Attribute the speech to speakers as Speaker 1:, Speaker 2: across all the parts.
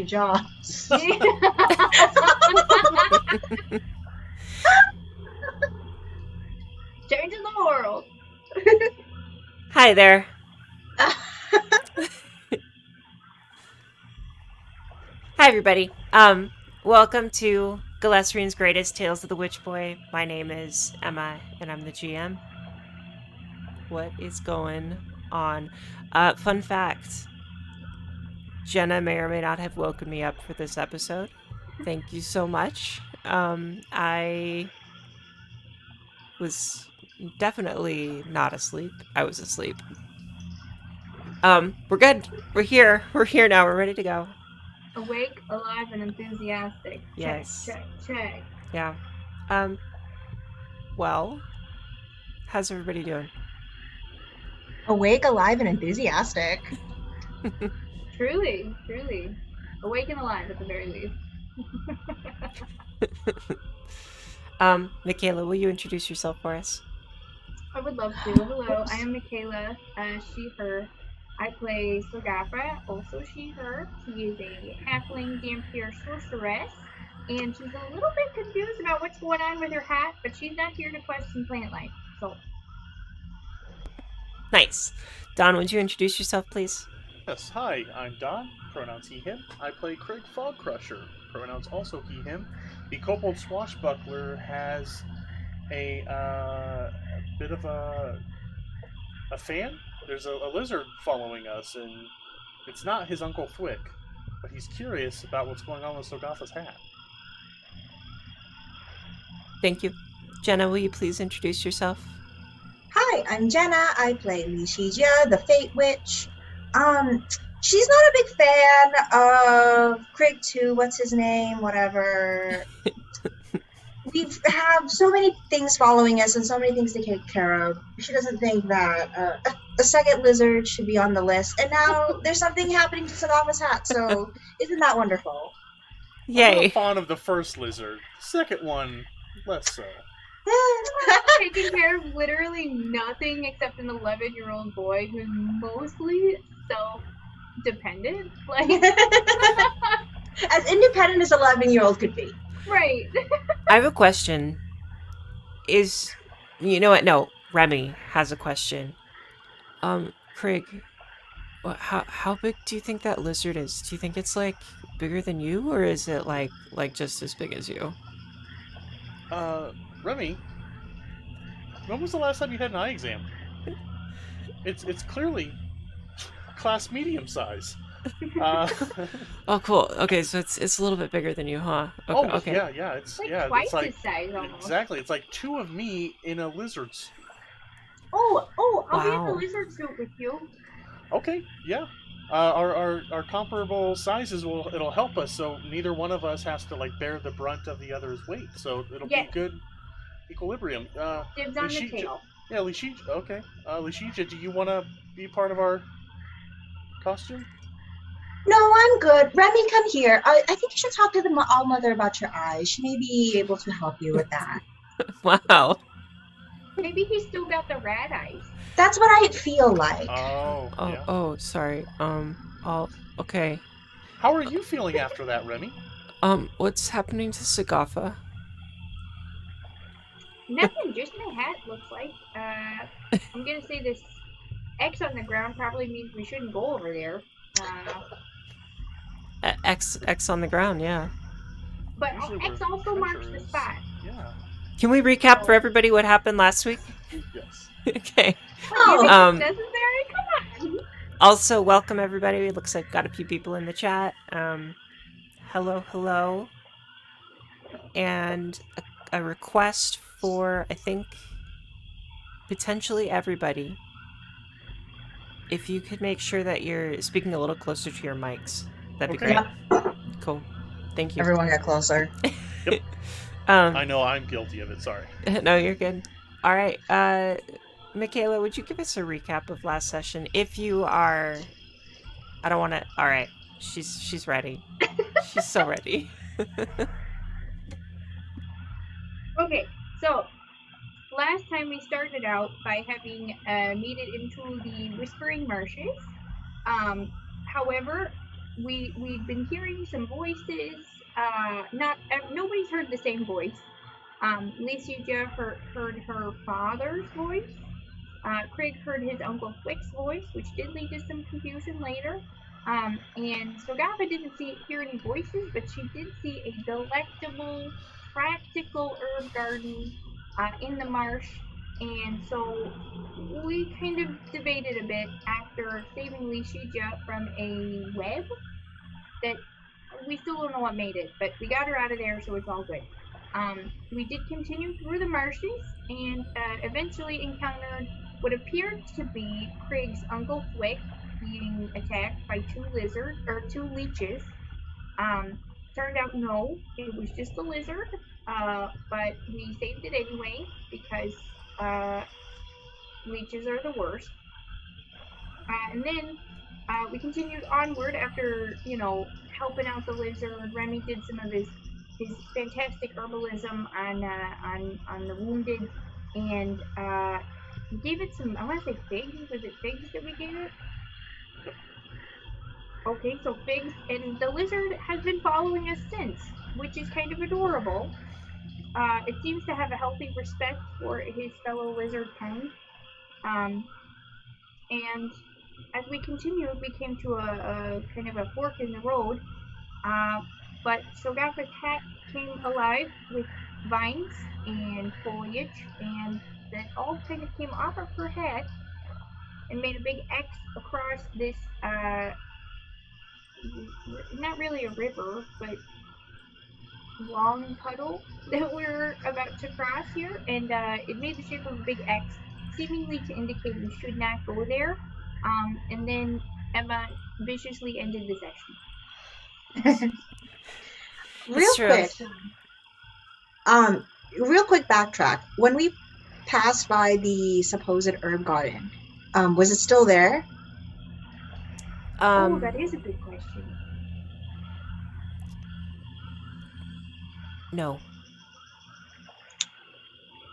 Speaker 1: jobs.
Speaker 2: Changing the world.
Speaker 3: Hi there. Hi, everybody. Welcome to Galesrian's Greatest Tales of the Witch Boy. My name is Emma, and I'm the GM. What is going on? Fun fact: Jenna may or may not have woken me up for this episode. Thank you so much. I was definitely not asleep. I was asleep. We're good. We're here. We're here now. We're ready to go.
Speaker 2: Awake, alive, and enthusiastic.
Speaker 3: Yes.
Speaker 2: Check.
Speaker 3: Yeah. Well, how's everybody doing?
Speaker 1: Awake, alive, and enthusiastic.
Speaker 2: Truly. Awake and alive at the very least.
Speaker 3: Michaela, will you introduce yourself for us?
Speaker 2: I would love to. Hello, I am Michaela, she, her. I play Sogafra, also she, her. She is a halfling vampire sorceress, and she's a little bit confused about what's going on with her hat, but she's not here to question plant life, so.
Speaker 3: Nice. Don, would you introduce yourself, please?
Speaker 4: Yes, hi, I'm Don, pronouns he, him. I play Craig Fogcrusher, pronouns also he, him. The kobold swashbuckler has a bit of a fan. There's a lizard following us, and it's not his Uncle Thwick, but he's curious about what's going on with Sogatha's hat.
Speaker 3: Thank you. Jenna, will you please introduce yourself?
Speaker 1: Hi, I'm Jenna. I play Lishija, the Fate Witch. She's not a big fan of Craig 2, what's his name, whatever. We have so many things following us and so many things to take care of. She doesn't think that a second lizard should be on the list. And now there's something happening to Sagafa's hat, so isn't that wonderful?
Speaker 3: Yay.
Speaker 4: I'm not fond of the first lizard. The second one, less so.
Speaker 2: Taking care of literally nothing except an 11-year-old boy who's mostly self-dependent. Like,
Speaker 1: as independent as 11-year-old could be.
Speaker 2: Right.
Speaker 3: I have a question. You know what? No, Remy has a question. Craig, how big do you think that lizard is? Do you think it's like bigger than you, or is it like just as big as you?
Speaker 4: Remy, when was the last time you had an eye exam? It's clearly class medium size.
Speaker 3: Oh, cool. Okay, so it's a little bit bigger than you, huh? Okay.
Speaker 4: Yeah. It's
Speaker 2: twice
Speaker 4: it's
Speaker 2: his size almost.
Speaker 4: Exactly. It's like two of me in a lizard suit.
Speaker 2: Oh! I'll be in the
Speaker 3: Wow.
Speaker 2: lizard suit with you.
Speaker 4: Okay, yeah. Our comparable sizes it'll help us, so neither one of us has to like bear the brunt of the other's weight. So it'll be good equilibrium.
Speaker 2: Dibs on the tail.
Speaker 4: Yeah, Lishija. Okay, Lishija, do you want to be part of our costume?
Speaker 1: No, I'm good. Remy, come here. I think you should talk to the All-Mother about your eyes. She may be able to help you with that.
Speaker 3: Wow.
Speaker 2: Maybe he's still got the rat eyes.
Speaker 1: That's what I feel like.
Speaker 4: Yeah.
Speaker 3: Sorry. Okay.
Speaker 4: How are you feeling after that, Remy?
Speaker 3: What's happening to Sagafa?
Speaker 2: Nothing, just my hat looks like. I'm gonna say this X on the ground probably means we shouldn't go over there.
Speaker 3: X on the ground, yeah.
Speaker 2: But X also marks the spot.
Speaker 4: Yeah.
Speaker 3: Can we recap for everybody what happened last week?
Speaker 4: Yes.
Speaker 3: Okay.
Speaker 2: Oh, necessary? Come on.
Speaker 3: Also, welcome everybody. It looks like got a few people in the chat. Hello. And a request for, I think, potentially everybody. If you could make sure that you're speaking a little closer to your mics, that'd be great. Cool. Thank you.
Speaker 1: Everyone get closer.
Speaker 4: Yep. I know I'm guilty of it. Sorry.
Speaker 3: No, you're good. All right. Michaela, would you give us a recap of last session? If you are... I don't want to... All right. She's ready. She's so ready.
Speaker 2: Okay, so last time we started out by having made it into the Whispering Marshes. However, we'd been hearing some voices. Not nobody's heard the same voice. Lysia heard her father's voice. Craig heard his Uncle Flick's voice, which did lead to some confusion later. And Sogava didn't hear any voices, but she did see a delectable, practical herb garden in the marsh. And so we kind of debated a bit after saving Lishija from a web that we still don't know what made it, but we got her out of there, so it's all good. We did continue through the marshes and eventually encountered what appeared to be Craig's Uncle Flick being attacked by two leeches. Um, Turned out no, it was just a lizard, but we saved it anyway because uh, leeches are the worst. And then we continued onward after, helping out the lizard. Remy did some of his fantastic herbalism on the wounded, and we gave it some. I want to say figs. Was it figs that we gave it? Okay, so figs, and the lizard has been following us since, which is kind of adorable. It seems to have a healthy respect for his fellow lizard kind. Um, and as we continued, we came to a kind of a fork in the road. Uh, but Sogapa's hat came alive with vines and foliage, and that all kind of came off of her head and made a big X across this, not really a river, but long puddle that we're about to cross here. And it made the shape of a big X, seemingly to indicate we should not go there. And then Emma viciously ended the section.
Speaker 3: It's
Speaker 1: Real
Speaker 3: true.
Speaker 1: quick, um, real quick backtrack. When we passed by the supposed herb garden, was it still there?
Speaker 2: Oh,
Speaker 3: Um,
Speaker 2: that is a good question.
Speaker 3: no.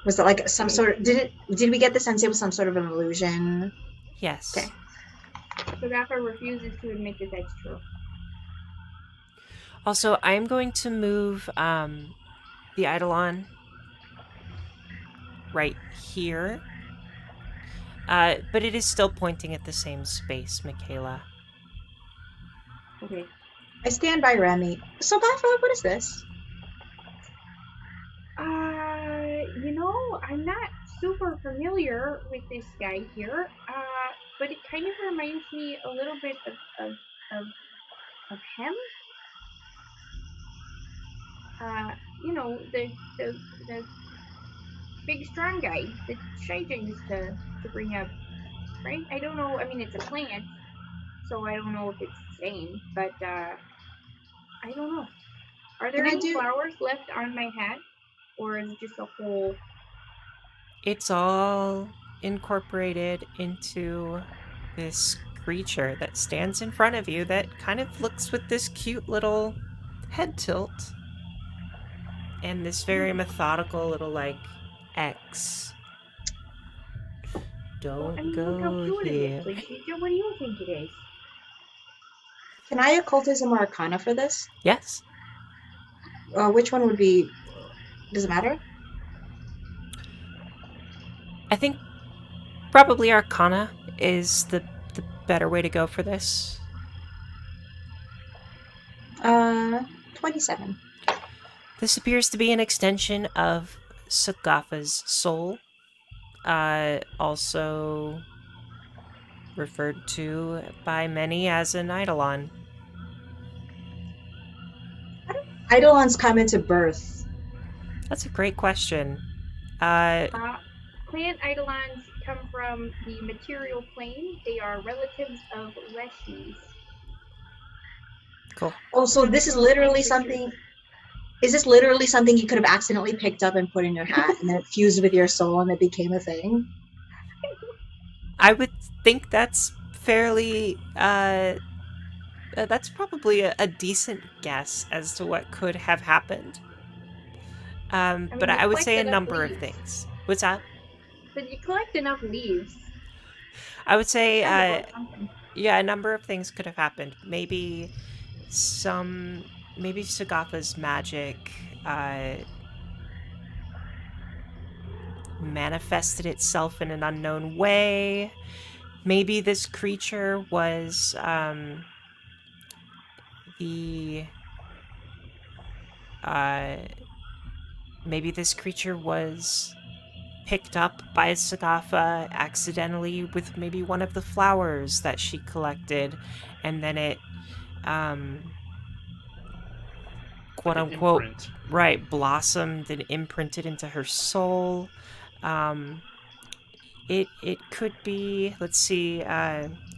Speaker 1: Was it like some
Speaker 2: Okay,
Speaker 1: sort of, did we get the sense it was some sort of an illusion? Okay.
Speaker 3: Yes.
Speaker 2: so Gaffer refuses to admit that that's true.
Speaker 3: Also, I'm going to move the Eidolon right here. But it is still pointing at the same space, Michaela.
Speaker 2: Okay.
Speaker 1: I stand by Remy. So, Gaffa, what is this?
Speaker 2: I'm not super familiar with this guy here, but it kind of reminds me a little bit of, of him. Uh, the the big strong guy that Shaija used to bring up, right? I don't know. I mean, it's a plant, so I don't know if it's the same, but I don't know. Are there
Speaker 1: Can I
Speaker 2: any
Speaker 1: do?
Speaker 2: flowers left on my hat, or is it just a whole?
Speaker 3: It's all incorporated into this creature that stands in front of you that kind of looks with this cute little head tilt and this very methodical little, like, X.
Speaker 2: Well, I
Speaker 3: Don't
Speaker 2: mean, look how
Speaker 3: go
Speaker 2: cute it is.
Speaker 3: here.
Speaker 2: Leticia, what do you think it is?
Speaker 1: Can I occultism or arcana for this?
Speaker 3: Yes?
Speaker 1: Which one would be? Does it matter?
Speaker 3: I think probably Arcana is the better way to go for this.
Speaker 1: 27.
Speaker 3: This appears to be an extension of Sagafa's soul, also referred to by many as an Eidolon.
Speaker 1: Eidolons come into birth.
Speaker 3: That's a great question. Uh,
Speaker 2: Uh, Plant eidolons come from the material plane. They are relatives of leshies.
Speaker 3: cool.
Speaker 1: Oh, so this is
Speaker 2: Material plane
Speaker 1: literally
Speaker 2: creatures.
Speaker 1: something. Is this literally something you could have accidentally picked up and put in your hat, and then it fused with your soul, and it became a thing?
Speaker 3: I would think that's fairly. That's probably a decent guess as to what could have happened.
Speaker 2: I
Speaker 3: But
Speaker 2: mean, you
Speaker 3: I would
Speaker 2: collect
Speaker 3: say a
Speaker 2: enough
Speaker 3: number of
Speaker 2: leaves.
Speaker 3: things. What's that?
Speaker 2: But you collect enough leaves.
Speaker 3: I would say,
Speaker 2: Gotta work something.
Speaker 3: yeah, a number of things could have happened. Maybe maybe Sagatha's magic manifested itself in an unknown way. Maybe this creature was the uh, maybe this creature was picked up by Sagatha accidentally with maybe one of the flowers that she collected, and then it quote
Speaker 4: Like an
Speaker 3: unquote,
Speaker 4: imprint.
Speaker 3: right, blossomed and imprinted into her soul. Um, it could be. Let's see.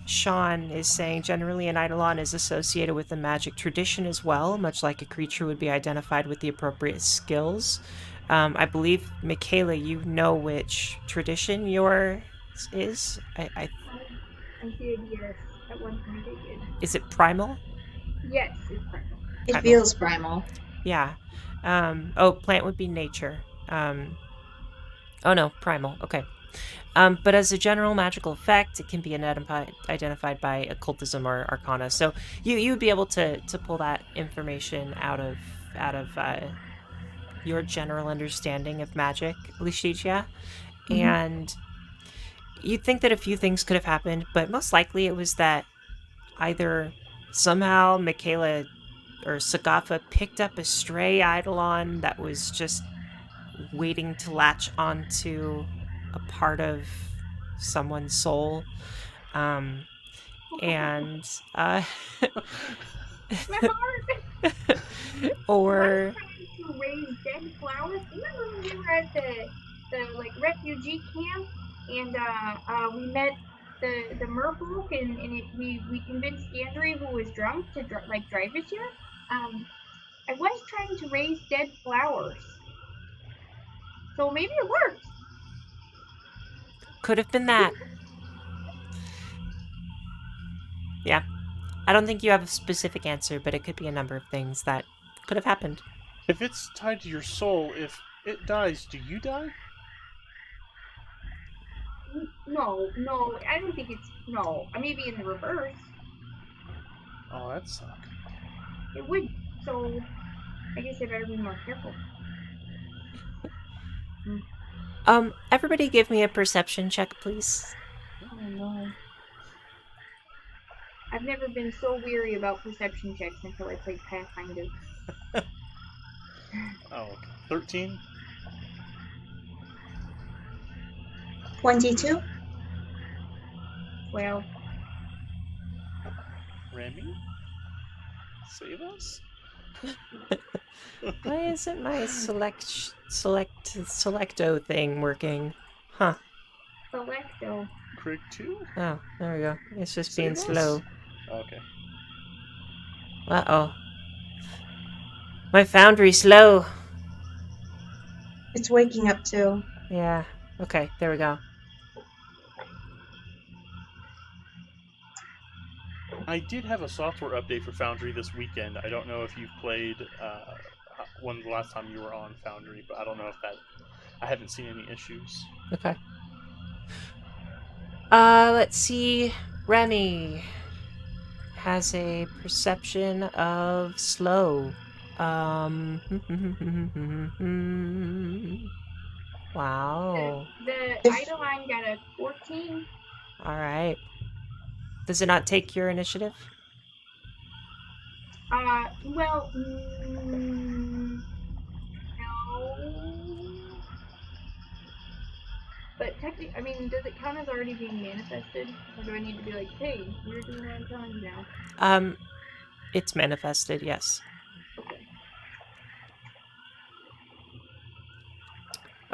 Speaker 3: Sean is saying generally an eidolon is associated with the magic tradition as well, much like a creature would be identified with the appropriate skills. I believe Michaela, you know which tradition yours is.
Speaker 2: I did, yes. At one point I did.
Speaker 3: Is it primal?
Speaker 2: Yes, it's primal.
Speaker 1: It
Speaker 3: Primal.
Speaker 1: feels primal.
Speaker 3: Yeah. Plant would be nature. Oh no, primal. Okay. But as a general magical effect, it can be identified by occultism or arcana. So you would be able to pull that information out of your general understanding of magic, Lishitia.
Speaker 1: Hmm.
Speaker 3: And you'd think that a few things could have happened, but most likely it was that either somehow Michaela or Sagafa picked up a stray eidolon that was just waiting to latch onto a part of someone's soul. Um, and
Speaker 2: My heart! Was
Speaker 3: or
Speaker 2: trying to raise dead flowers. Remember when we were at the like refugee camp and we met the merfolk and we convinced Andrea who was drunk to drive us here. Um, I was trying to raise dead flowers, so maybe it worked.
Speaker 3: could have been that. Yeah. I don't think you have a specific answer, but it could be a number of things that could have happened.
Speaker 4: If it's tied to your soul, if it dies, do you die?
Speaker 2: No, no, I don't think it's no. Maybe in the reverse,
Speaker 4: Oh, that sucks.
Speaker 2: it would. So I guess I better be more careful.
Speaker 3: Everybody give me a perception check, please.
Speaker 2: Oh no. I've never been so weary about perception checks until I played Pathfinder.
Speaker 4: Oh, okay. 13?
Speaker 1: 22?
Speaker 2: Well,
Speaker 4: Remy? Save us?
Speaker 3: Why isn't my selecto thing working? Huh.
Speaker 2: Selecto.
Speaker 4: Craig 2?
Speaker 3: Oh, there we go. It's just being
Speaker 4: Save us?
Speaker 3: slow.
Speaker 4: Okay.
Speaker 3: Uh-oh. My foundry's slow.
Speaker 1: It's waking up too.
Speaker 3: Yeah. Okay, there we go.
Speaker 4: I did have a software update for Foundry this weekend. I don't know if you've played when the last time you were on Foundry, but I don't know if that. I haven't seen any issues.
Speaker 3: Okay. Let's see. Remy has a perception of slow. Wow.
Speaker 2: The
Speaker 1: If
Speaker 2: Eidolon got a 14.
Speaker 3: All right. Does it not take your initiative?
Speaker 2: Well, no. But technically, does it count as already being manifested? Or do I need to be like, hey, you're doing what I'm telling you now?
Speaker 3: It's manifested, yes.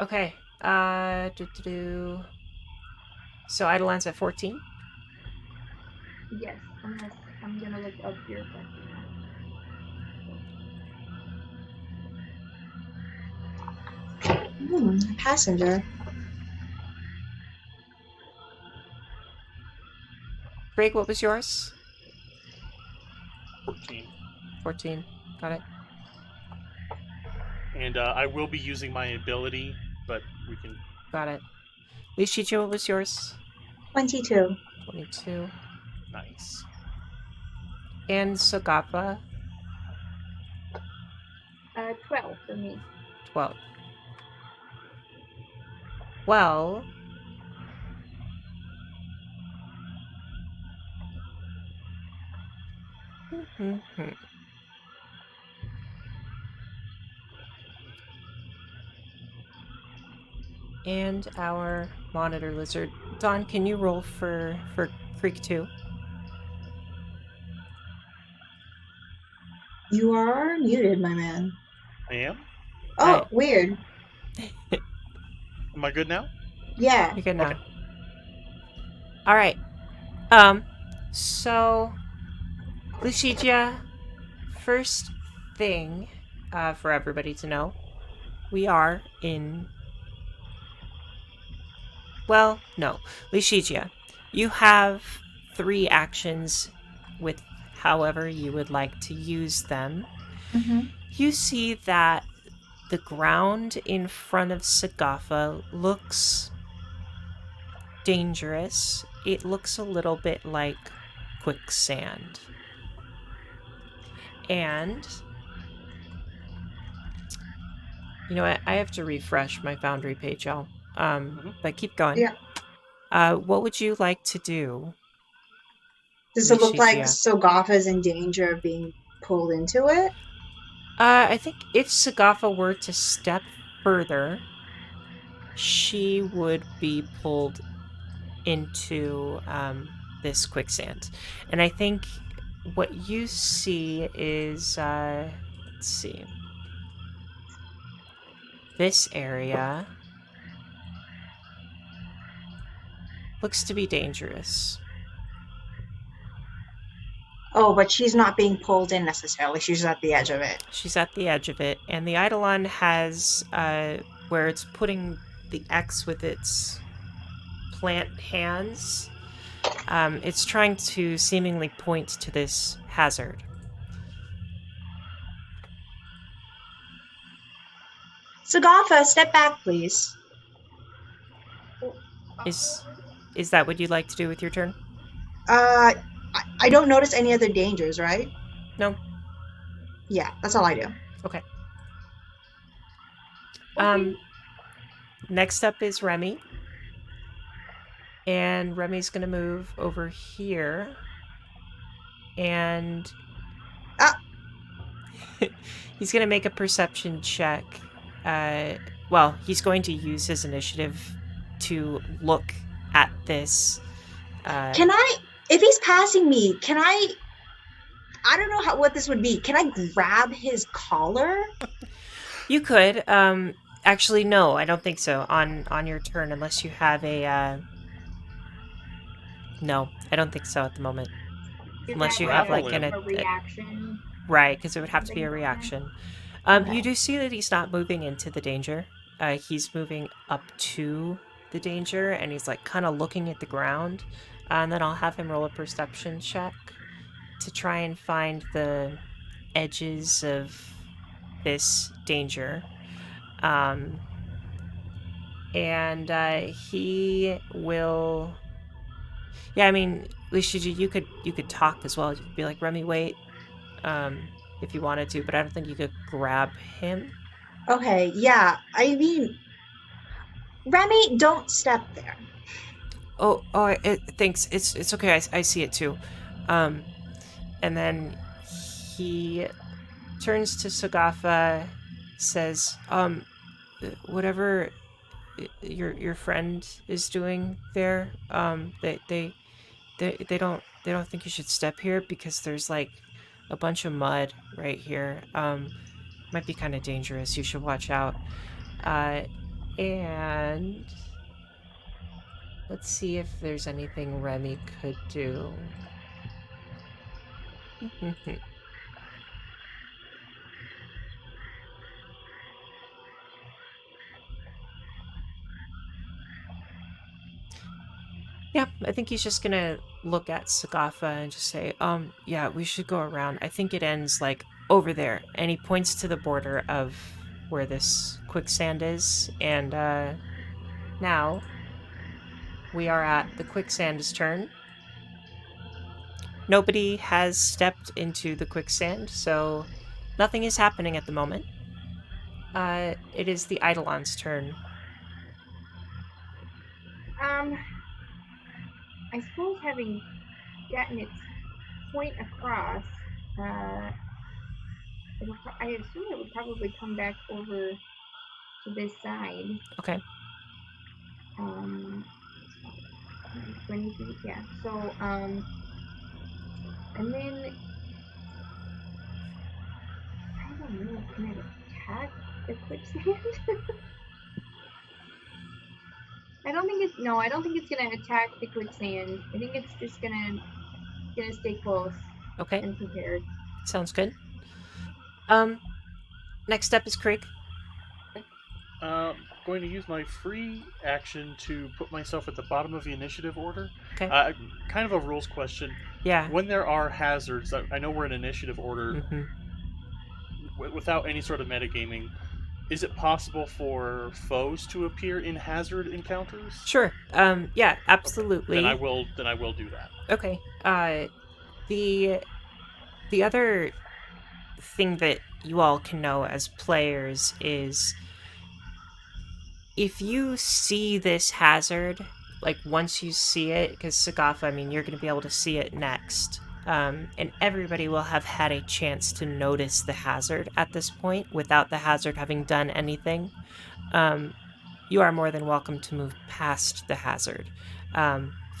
Speaker 2: Okay.
Speaker 3: Okay. So Eidolon's at 14?
Speaker 2: Yes, unless I'm gonna look up your question
Speaker 1: passenger.
Speaker 3: Greg, what was yours?
Speaker 4: 14.
Speaker 3: 14. Got it.
Speaker 4: And I will be using my ability, but we can.
Speaker 3: Got it. Lishichi, what was yours?
Speaker 1: 22.
Speaker 3: 22.
Speaker 4: Nice.
Speaker 3: And Sogapa?
Speaker 2: 12 for me.
Speaker 3: 12. Well, and our monitor lizard. Dawn, can you roll for Creek 2?
Speaker 1: You are muted, my man.
Speaker 4: I am.
Speaker 1: Oh, weird.
Speaker 4: Am I good now?
Speaker 1: Yeah.
Speaker 3: You're good now.
Speaker 4: Okay.
Speaker 3: All right. So Lucidia, first thing for everybody to know, we are in. Well, no, Lucidia, you have 3 actions with however you would like to use them.
Speaker 1: Mm-hmm.
Speaker 3: You see that the ground in front of Sagafa looks dangerous. It looks a little bit like quicksand. And you know what? I have to refresh my Foundry page, y'all. But keep going.
Speaker 1: Yeah.
Speaker 3: What would you like to do,
Speaker 1: Does it look like
Speaker 3: Lishigia?
Speaker 1: Sogafa's in danger of being pulled into it?
Speaker 3: I think if Sagafa were to step further, she would be pulled into this quicksand. And I think what you see is, let's see, this area looks to be dangerous.
Speaker 1: Oh, but she's not being pulled in necessarily. She's at the edge of it.
Speaker 3: She's at the edge of it, and the Eidolon has, where it's putting the X with its plant hands, it's trying to seemingly point to this hazard.
Speaker 1: Sagafa, step back, please.
Speaker 3: Is is that what you'd like to do with your turn?
Speaker 1: I don't notice any other dangers, right?
Speaker 3: No?
Speaker 1: Yeah, that's all I do.
Speaker 3: Okay.
Speaker 2: Okay.
Speaker 3: Next up is Remy. And Remy's gonna move over here. And
Speaker 1: Ah,
Speaker 3: he's gonna make a perception check. Well, he's going to use his initiative to look at this.
Speaker 1: can I? If he's passing me, can I? I don't know what this would be. Can I grab his collar?
Speaker 3: You could. Actually, no, I don't think so. On your turn, unless you have a. No, I don't think so at the moment.
Speaker 2: Is
Speaker 3: Unless
Speaker 2: that
Speaker 3: you
Speaker 2: like
Speaker 3: have
Speaker 4: Grapple
Speaker 3: like
Speaker 4: him.
Speaker 2: a reaction?
Speaker 3: right, because it would have to be
Speaker 2: Something
Speaker 3: a
Speaker 2: like that?
Speaker 3: reaction.
Speaker 2: Okay.
Speaker 3: You do see that he's not moving into the danger. He's moving up to the danger, and he's like kind of looking at the ground. And then I'll have him roll a perception check to try and find the edges of this danger. And he will. Yeah, I mean, Lishiji, you could talk as well. You could be like, Remy, wait, if you wanted to, but I don't think you could grab him.
Speaker 1: Okay, yeah. I mean, Remy, don't step there.
Speaker 3: Thanks. It's okay. I see it too. Um, and then he turns to Sagafa, says, whatever your friend is doing there, they don't think you should step here because there's like a bunch of mud right here. Might be kind of dangerous. You should watch out. And let's see if there's anything Remy could do. Yeah, I think he's just gonna look at Sagafa and just say, yeah, we should go around. I think it ends like over there. And he points to the border of where this quicksand is. And now we are at the quicksand's turn. Nobody has stepped into the quicksand, so nothing is happening at the moment. It is the Eidolon's turn.
Speaker 2: Um, I suppose having gotten its point across, uh, I assume it would probably come back over to this side.
Speaker 3: Okay.
Speaker 2: 20 feet, yeah. So, and then I don't know, can it attack the quicksand? I don't think it's no, I don't think it's gonna attack the quicksand. I think it's just gonna stay close
Speaker 3: Okay.
Speaker 2: and prepared.
Speaker 3: Sounds good. Um, Next up is Krieg.
Speaker 4: Going to use my free action to put myself at the bottom of the initiative order.
Speaker 3: Okay.
Speaker 4: Kind of a rules question.
Speaker 3: Yeah.
Speaker 4: When there are hazards, I know we're in initiative order,
Speaker 3: Mm-hmm.
Speaker 4: without any sort of metagaming. Is it possible for foes to appear in hazard encounters?
Speaker 3: Sure. Yeah,
Speaker 4: Okay.
Speaker 3: absolutely.
Speaker 4: Then I will. Then I will do that.
Speaker 3: Okay. The the other thing that you all can know as players is if you see this hazard, like once you see it, because Sagafa, I mean, you're going to be able to see it next. And everybody will have had a chance to notice the hazard at this point without the hazard having done anything. Um, you are more than welcome to move past the hazard.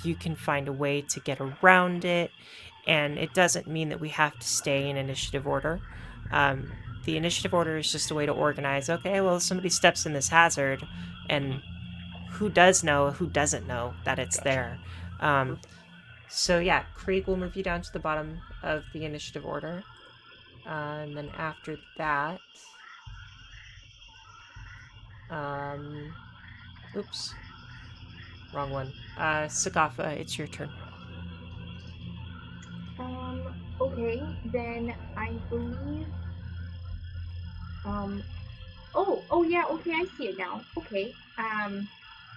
Speaker 3: You can find a way to get around it, and it doesn't mean that we have to stay in initiative order. Um, the initiative order is just a way to organize. Okay, well, somebody steps in this hazard, and who does know, who doesn't know that it's
Speaker 4: Gotcha.
Speaker 3: there. So yeah, Krieg will move you down to the bottom of the initiative order, and then after that, oops, wrong one. Sagafa, it's your turn.
Speaker 2: Okay, then I believe. Oh yeah, okay, I see it now. Okay.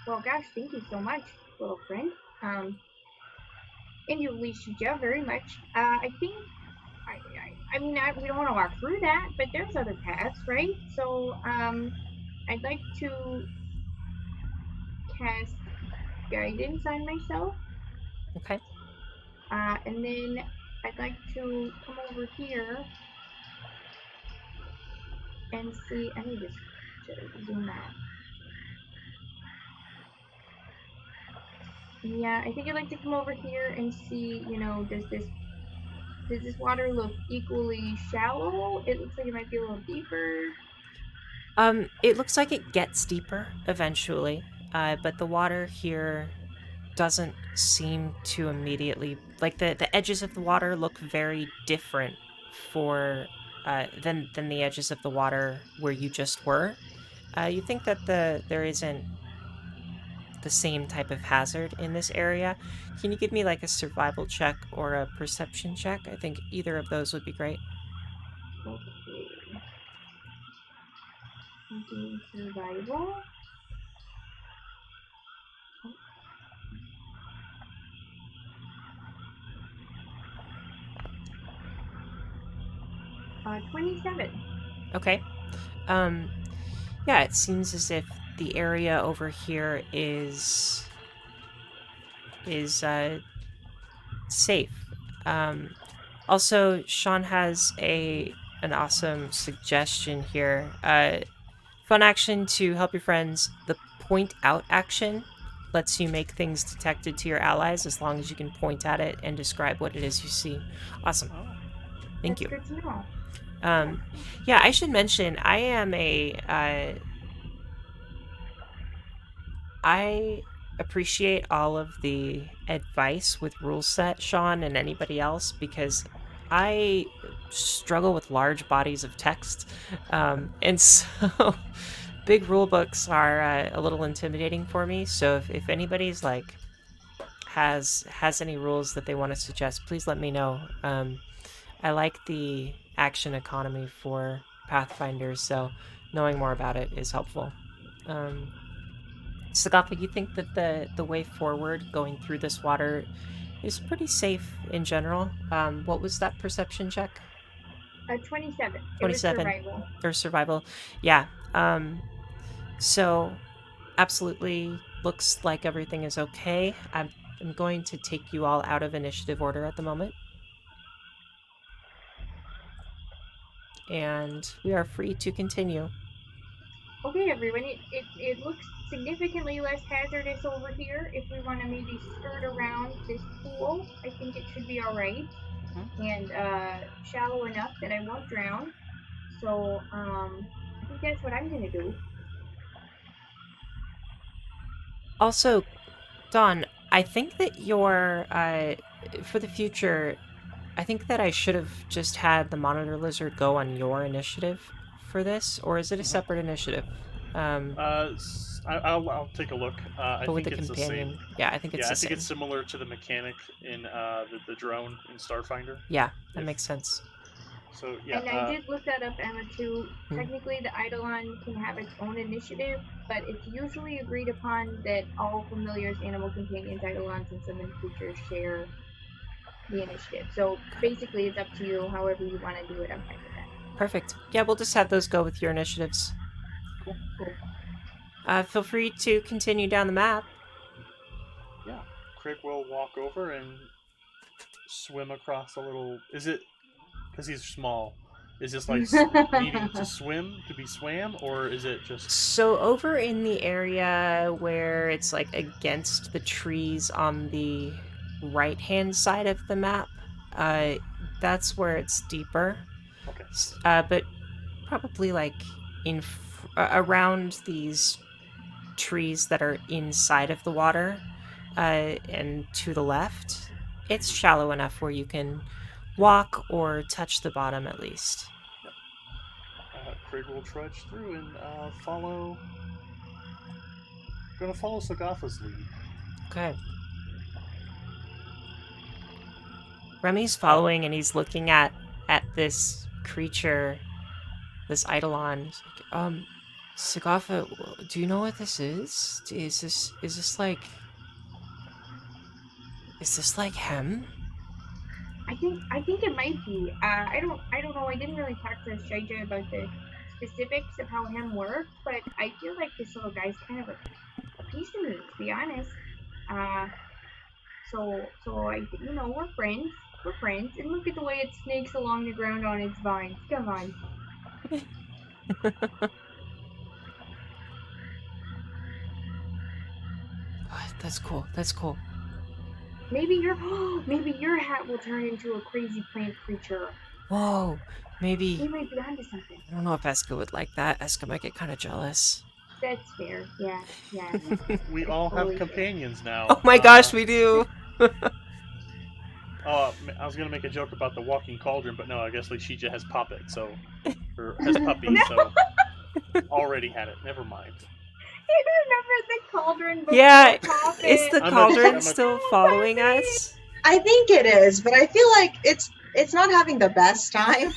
Speaker 2: Well, gosh, thank you so much, little friend. And you, Lishija, very much. I think. I mean, we don't want to walk through that, but there's other paths, right? So, I'd like to cast guidance on myself.
Speaker 3: Okay.
Speaker 2: And then I'd like to come over here and see. I need to zoom out. Yeah, I think I'd like to come over here and see. Does this water look equally shallow? It looks like it might be a little deeper.
Speaker 3: It looks like it gets deeper eventually, but the water here doesn't seem to immediately like the edges of the water look very different for than the edges of the water where you just were. You think that there isn't the same type of hazard in this area. Can you give me like a survival check or a perception check? I think either of those would be great.
Speaker 2: Okay. I'm doing survival. 27.
Speaker 3: Okay. Um, yeah, it seems as if the area over here is safe. Um, Also, Sean has an awesome suggestion here. Fun action to help your friends. The point out action lets you make things detected to your allies as long as you can point at it and describe what it is you see. Awesome.
Speaker 4: Oh.
Speaker 3: Thank
Speaker 2: That's
Speaker 3: you.
Speaker 2: good to know.
Speaker 3: Um, yeah, I should mention I am I appreciate all of the advice with rule set, Sean, and anybody else, because I struggle with large bodies of text. And so big rule books are a little intimidating for me. So if anybody's like has any rules that they want to suggest, please let me know. I like the action economy for Pathfinders, so knowing more about it is helpful. Um, Sagafa, you think that the way forward going through this water is pretty safe in general? What was that perception check?
Speaker 2: 27. It was
Speaker 3: 27
Speaker 2: survival.
Speaker 3: or survival? Yeah. So absolutely looks like everything is okay. I'm going to take you all out of initiative order at the moment. And we are free to continue.
Speaker 2: Okay, everyone, it looks significantly less hazardous over here. If we want to maybe skirt around this pool, I think it should be all right.
Speaker 4: Mhm.
Speaker 2: And shallow enough that I won't drown. So I think that's what I'm gonna do.
Speaker 3: Also, Dawn, I think that for the future, I think that I should have just had the monitor lizard go on your initiative for this, or is it a
Speaker 4: Mhm.
Speaker 3: separate initiative? Um,
Speaker 4: I'll take a look. I
Speaker 3: but with the
Speaker 4: think it's the same.
Speaker 3: companion, yeah, I think it's
Speaker 4: Yeah,
Speaker 3: the
Speaker 4: I think it's
Speaker 3: same.
Speaker 4: similar to the mechanic in the drone in Starfinder.
Speaker 3: Yeah, that
Speaker 4: If
Speaker 3: makes sense.
Speaker 4: so, yeah.
Speaker 2: And I did look that up, Emma, too.
Speaker 3: Hmm.
Speaker 2: Technically, the Eidolon can have its own initiative, but it's usually agreed upon that all familiars, animal companions, Eidolons, and summoned creatures share the initiative. So basically, it's up to you. However you want to do it, I'm fine with that.
Speaker 3: Perfect. Yeah, we'll just have those go with your initiatives.
Speaker 4: Cool.
Speaker 2: Cool.
Speaker 3: Feel free to continue down the map.
Speaker 4: Yeah, Craig will walk over and swim across a little. Is it because he's small? Is this like needing to swim to be swam, or is it just
Speaker 3: So over in the area where it's like against the trees on the right hand side of the map, uh, that's where it's deeper.
Speaker 4: okay?
Speaker 3: But probably like around these trees that are inside of the water, and to the left, it's
Speaker 4: Mhm.
Speaker 3: shallow enough where you can walk or touch the bottom at least.
Speaker 4: Yep. Craig will trudge through and follow. Gonna follow Sagatha's lead.
Speaker 3: Okay. Remy's
Speaker 4: Uh,
Speaker 3: following and he's looking at this creature, this eidolon. He's like, Sagatha, do you know what this is? Is this like him?
Speaker 2: I think it might be. I don't know. I didn't really talk to Shaija about the specifics of how him works, but I feel like this little guy's kind of a piece of me, to be honest. Uh, so we're friends. We're friends, and look at the way it snakes along the ground on its vines. Come on.
Speaker 3: Oh, that's cool. That's cool.
Speaker 2: Maybe your maybe your hat will turn into a crazy plant creature.
Speaker 3: Whoa,
Speaker 2: We
Speaker 3: maybe.
Speaker 2: might be onto something.
Speaker 3: I don't know if Eska would like that. Eska might get kind of jealous.
Speaker 2: That's fair. Yeah, yeah, yeah.
Speaker 4: we
Speaker 2: That's
Speaker 4: all have
Speaker 2: totally fair.
Speaker 4: companions
Speaker 3: Oh
Speaker 4: now.
Speaker 3: my gosh, we do.
Speaker 4: I was gonna make a joke about the walking cauldron, but no, I guess Lishija has puppet, so or has puppy, so already had it. Never mind.
Speaker 2: You remember the cauldron
Speaker 3: Yeah,
Speaker 2: before
Speaker 3: is
Speaker 2: Poppet?
Speaker 3: the
Speaker 4: I'm a
Speaker 3: cauldron
Speaker 4: I'm a
Speaker 3: still
Speaker 2: Oh,
Speaker 3: following
Speaker 2: puppy!
Speaker 3: us?
Speaker 1: I think it is, but I feel like it's not having the best time.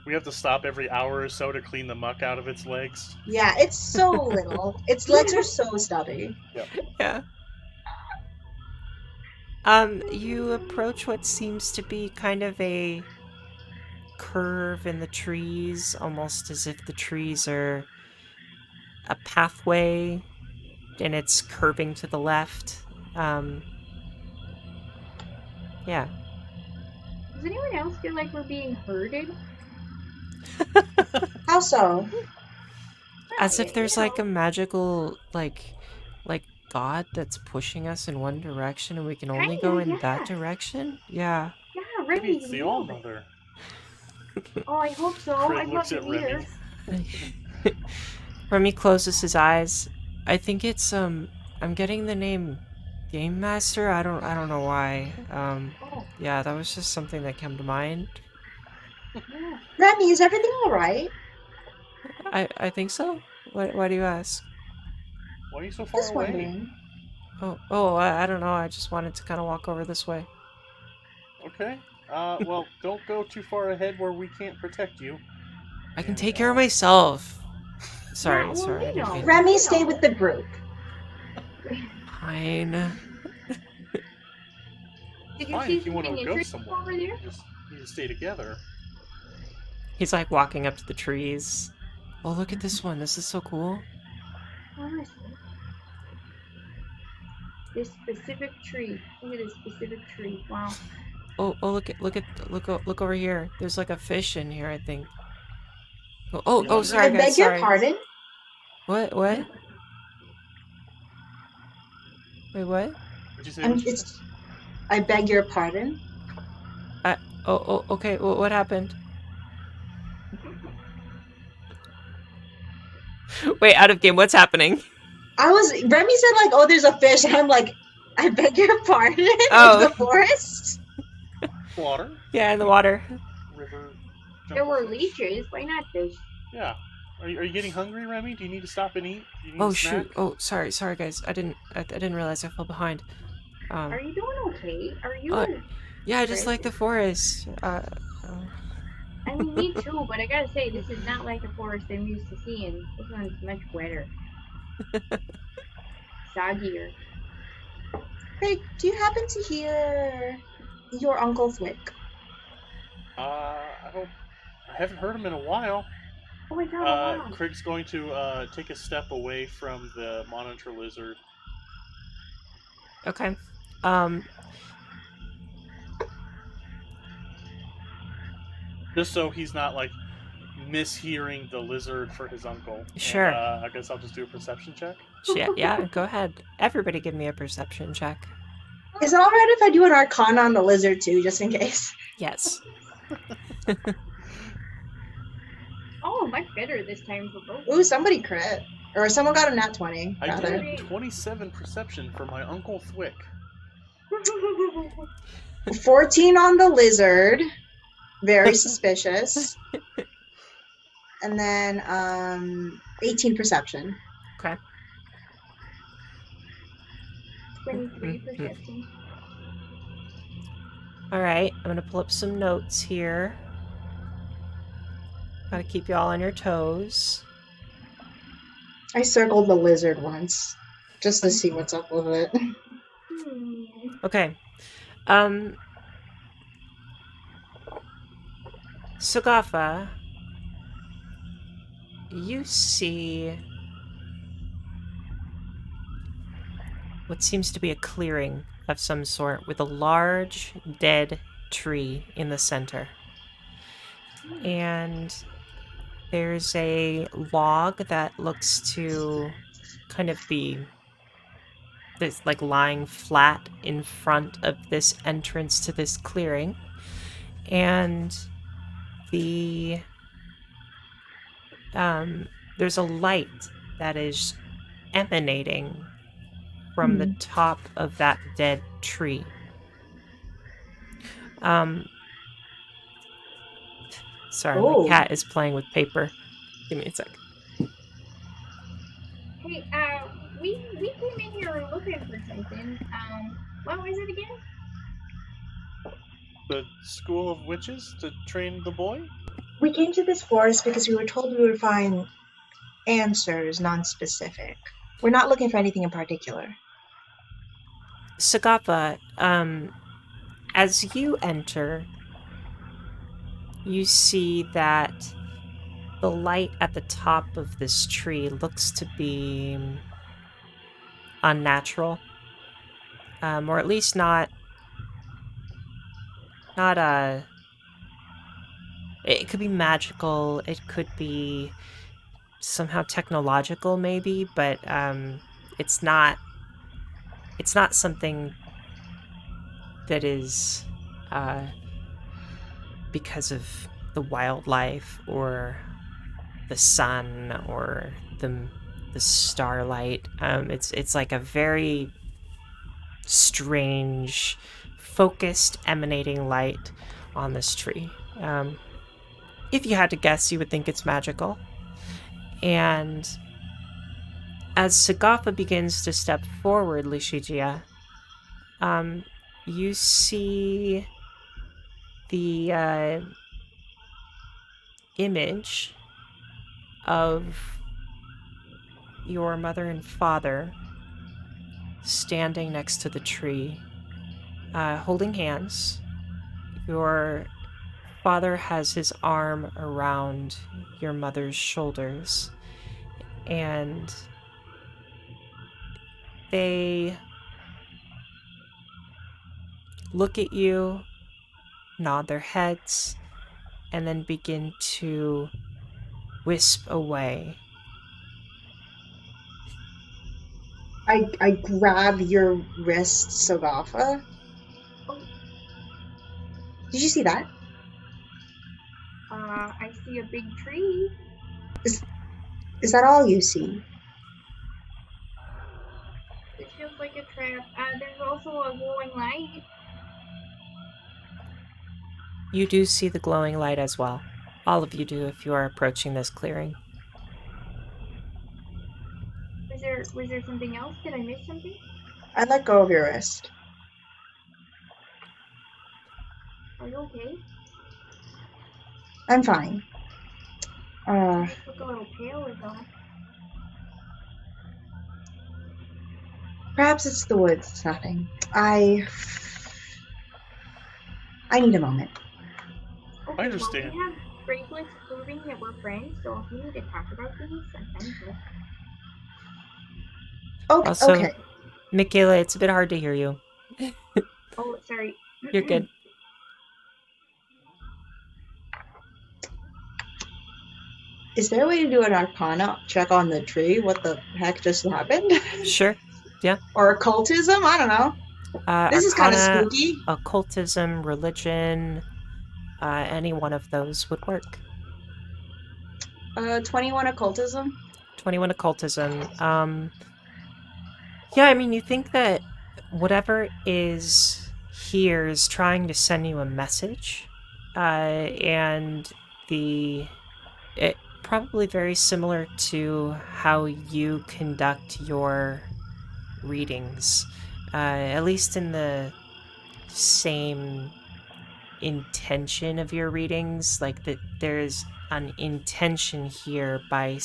Speaker 4: We have to stop every hour or so to clean the muck out of its legs.
Speaker 1: Yeah, it's so little. Its legs are so stubby.
Speaker 4: Yep.
Speaker 3: Yeah. You approach what seems to be kind of a curve in the trees, almost as if the trees are a pathway and it's curving to the left. Um, yeah.
Speaker 2: Does anyone else feel like we're being herded?
Speaker 1: How so?
Speaker 2: Oh,
Speaker 3: As
Speaker 2: yeah,
Speaker 3: if there's
Speaker 2: you
Speaker 3: like a
Speaker 2: know.
Speaker 3: magical, like God that's pushing us in one direction and we can only go
Speaker 2: Kinda,
Speaker 3: in that
Speaker 2: yeah.
Speaker 3: direction? Yeah.
Speaker 2: Yeah,
Speaker 4: Maybe
Speaker 2: Remy,
Speaker 4: it's
Speaker 2: a
Speaker 4: the All
Speaker 2: little bit.
Speaker 4: Mother.
Speaker 2: Oh, I hope so.
Speaker 4: Craig
Speaker 2: I'd love
Speaker 4: looks
Speaker 2: to
Speaker 4: at
Speaker 2: meet her.
Speaker 4: Remy.
Speaker 3: Remy closes his eyes. I think it's I'm getting the name Game Master. I don't know why.
Speaker 2: Oh,
Speaker 3: Yeah, that was just something that came to mind.
Speaker 2: yeah.
Speaker 1: Remy, is everything all right?
Speaker 3: I think so. Why do you ask?
Speaker 4: Why are you so far
Speaker 1: Just
Speaker 4: away?
Speaker 1: wondering.
Speaker 3: I don't know. I just wanted to kind of walk over this way.
Speaker 4: Okay. Well, don't go too far ahead where we can't protect you.
Speaker 3: I can
Speaker 4: And
Speaker 3: take care of myself.
Speaker 2: Yeah,
Speaker 3: Sorry,
Speaker 2: well,
Speaker 3: sorry, I
Speaker 2: we
Speaker 3: didn't mean
Speaker 2: know.
Speaker 3: that.
Speaker 1: Remy,
Speaker 2: We
Speaker 1: stay
Speaker 2: know.
Speaker 1: with the group.
Speaker 3: Fine.
Speaker 2: Did you
Speaker 4: fine
Speaker 2: see
Speaker 4: if you want
Speaker 2: something
Speaker 4: to go
Speaker 2: interesting
Speaker 4: somewhere.
Speaker 2: over there?
Speaker 4: You just need to stay together.
Speaker 3: He's like walking up to the trees. Oh, look at this one. This is so cool.
Speaker 2: Honestly. This specific tree. Look at this specific tree. Wow.
Speaker 3: Oh, look over here. There's like a fish in here, I think.
Speaker 4: You
Speaker 1: I
Speaker 3: Sorry,
Speaker 4: hungry?
Speaker 3: guys.
Speaker 1: beg your
Speaker 3: Sorry.
Speaker 1: pardon.
Speaker 3: What? Wait, what?
Speaker 4: What'd you say,
Speaker 1: I'm.
Speaker 4: Lucia?
Speaker 1: It's. I beg your pardon.
Speaker 3: I, okay. What happened? Wait, out of game. What's happening?
Speaker 1: I was. Remy said like, "Oh, there's a fish," and I'm like, "I beg your pardon." In
Speaker 3: Oh,
Speaker 1: the forest.
Speaker 4: Water,
Speaker 3: yeah, in the water.
Speaker 4: river,
Speaker 2: There
Speaker 4: jungle
Speaker 2: were
Speaker 4: fish.
Speaker 2: leeches. Why not fish?
Speaker 4: Yeah. Are you getting hungry, Remy? Do you need to stop and eat? Do you need a
Speaker 3: Oh
Speaker 4: snack?
Speaker 3: shoot. Oh, sorry, guys. I didn't realize I fell behind.
Speaker 2: Are you doing okay? Are
Speaker 3: Uh,
Speaker 2: you
Speaker 3: yeah, I just like
Speaker 2: stressed?
Speaker 3: the forest.
Speaker 2: I mean, me too, but I gotta say, this is not like the forest I'm used to seeing. This one's much wetter. Soggier.
Speaker 1: Craig, do you happen to hear your Uncle Thwick?
Speaker 4: I don't. I haven't heard him in a while.
Speaker 2: Oh my god, wow.
Speaker 4: Craig's going to take a step away from the monitor lizard.
Speaker 3: Okay. Um.
Speaker 4: Just so he's not like mishearing the lizard for his uncle. And
Speaker 3: Sure.
Speaker 4: I guess I'll just do a perception check.
Speaker 3: Yeah. Go ahead. Everybody, give me a perception check.
Speaker 1: Is it all right if I do an Arcana on the lizard too, just in case?
Speaker 3: Yes.
Speaker 2: Oh, much better this time for both.
Speaker 1: Ooh, somebody crit, or someone got a nat 20.
Speaker 4: I
Speaker 1: Rather.
Speaker 4: did 27 perception for my Uncle Thwick.
Speaker 1: 14 on the lizard. Very suspicious. And then 18 perception.
Speaker 3: Okay.
Speaker 2: 23 perception.
Speaker 3: All right. I'm gonna pull up some notes here. Gotta keep you all on your toes.
Speaker 1: I circled the lizard once, just to see what's up with it.
Speaker 3: Okay. Sugafa, you see what seems to be a clearing of some sort with a large dead tree in the center. And there's a log that looks to kind of be this like lying flat in front of this entrance to this clearing. And there's a light that is emanating from the top of that dead tree. Sorry, my cat is playing with paper. Give me a sec.
Speaker 2: Hey, we came in here looking for something. What was it again?
Speaker 4: The School of Witches to train the boy?
Speaker 1: We came to this forest because we were told we would find answers, non-specific. We're not looking for anything in particular.
Speaker 3: Sagapa, as you enter, you see that the light at the top of this tree looks to be unnatural, or at least not it could be magical, it could be somehow technological maybe, but it's not something that is because of the wildlife or the sun or the starlight. It's like a very strange, focused, emanating light on this tree. If you had to guess, you would think it's magical. And as Sagafa begins to step forward, Lishigia, you see the image of your mother and father standing next to the tree, holding hands. Your father has his arm around your mother's shoulders, and they look at you, nod their heads, and then begin to wisp away.
Speaker 1: I grab your wrist, Sogafa.
Speaker 2: Oh,
Speaker 1: Did you see that?
Speaker 2: I see a big tree.
Speaker 1: Is is that all you see?
Speaker 2: This feels like a trap. There's also a glowing light.
Speaker 3: You do see the glowing light as well. All of you do if you are approaching this clearing.
Speaker 2: Was there something else? Did I miss something?
Speaker 1: I let go of your wrist.
Speaker 2: Are you okay?
Speaker 1: I'm fine.
Speaker 2: You just look a little pale or so.
Speaker 1: Perhaps it's the woods. It's nothing. I need a moment.
Speaker 2: Okay,
Speaker 4: I
Speaker 2: well, we
Speaker 4: understand.
Speaker 2: have bracelets proving that we're friends, so if we need to talk about these, I'm here.
Speaker 1: Okay,
Speaker 3: Also,
Speaker 1: okay.
Speaker 3: Michaela, it's a bit hard to hear you.
Speaker 2: Oh, sorry.
Speaker 3: You're good.
Speaker 1: Is there a way to do an arcana check on the tree? What the heck just happened?
Speaker 3: Sure. Yeah.
Speaker 1: Or occultism? I don't know. This is kind of
Speaker 3: Arcana,
Speaker 1: spooky.
Speaker 3: occultism, religion, any one of those would work.
Speaker 1: 21 occultism.
Speaker 3: 21 occultism. Yeah, I mean, you think that whatever is here is trying to send you a message, and it probably very similar to how you conduct your readings, at least in the same intention of your readings, like that there's an intention here by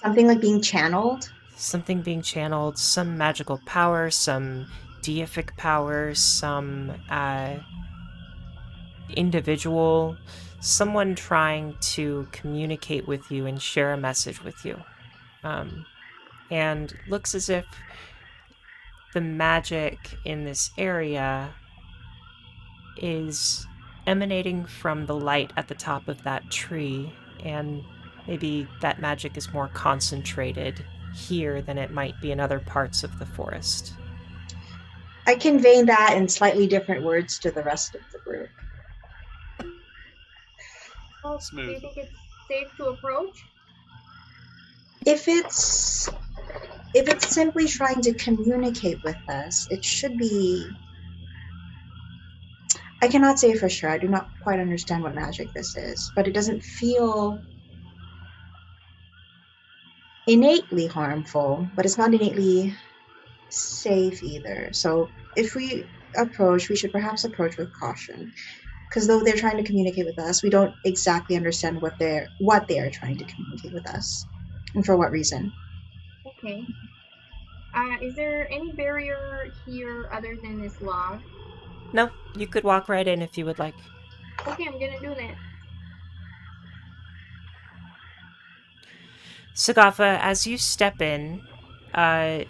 Speaker 1: Something like being channeled.
Speaker 3: something being channeled, some magical power, some deific power, some individual, someone trying to communicate with you and share a message with you. Um, and looks as if the magic in this area is emanating from the light at the top of that tree, and maybe that magic is more concentrated here than it might be in other parts of the forest.
Speaker 1: I convey that in slightly different words to the rest of the group.
Speaker 2: Well, do
Speaker 4: Smooth.
Speaker 2: you think it's safe to approach?
Speaker 1: If it's if it's simply trying to communicate with us, it should be. I cannot say for sure. I do not quite understand what magic this is, but it doesn't feel innately harmful, but it's not innately safe either. So if we approach, we should perhaps approach with caution. Because though they're trying to communicate with us, we don't exactly understand what they are trying to communicate with us, and for what reason.
Speaker 2: Okay. Is there any barrier here other than this log?
Speaker 3: No, you could walk right in if you would like.
Speaker 2: Okay, I'm gonna do that.
Speaker 3: Sagafa, as you step in, uh,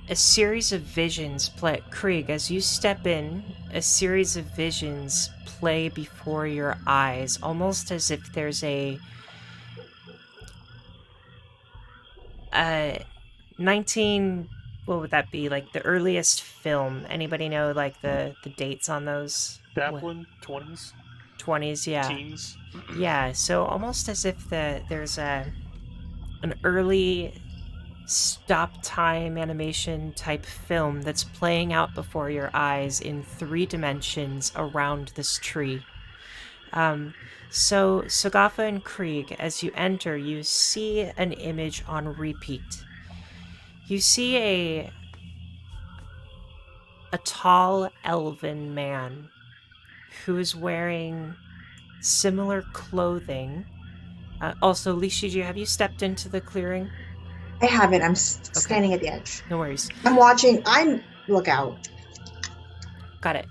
Speaker 3: a series of visions play. Krieg, as you step in, a series of visions play before your eyes, almost as if there's a 19, what would that be, like the earliest film? Anybody know like the dates on those? What,
Speaker 4: Daplin, 20s,
Speaker 3: 20s? Yeah.
Speaker 4: teens.
Speaker 3: Yeah, so almost as if there's an early stop time animation type film that's playing out before your eyes in 3 dimensions around this tree. Um, so Sagafa and Krieg, as you enter, you see an image on repeat. You see a tall elven man who is wearing similar clothing. Also, Lishiju, have you stepped into the clearing?
Speaker 1: I haven't. I'm
Speaker 3: Okay,
Speaker 1: standing at the edge.
Speaker 3: no worries.
Speaker 1: I'm watching. I'm look out.
Speaker 3: Got it.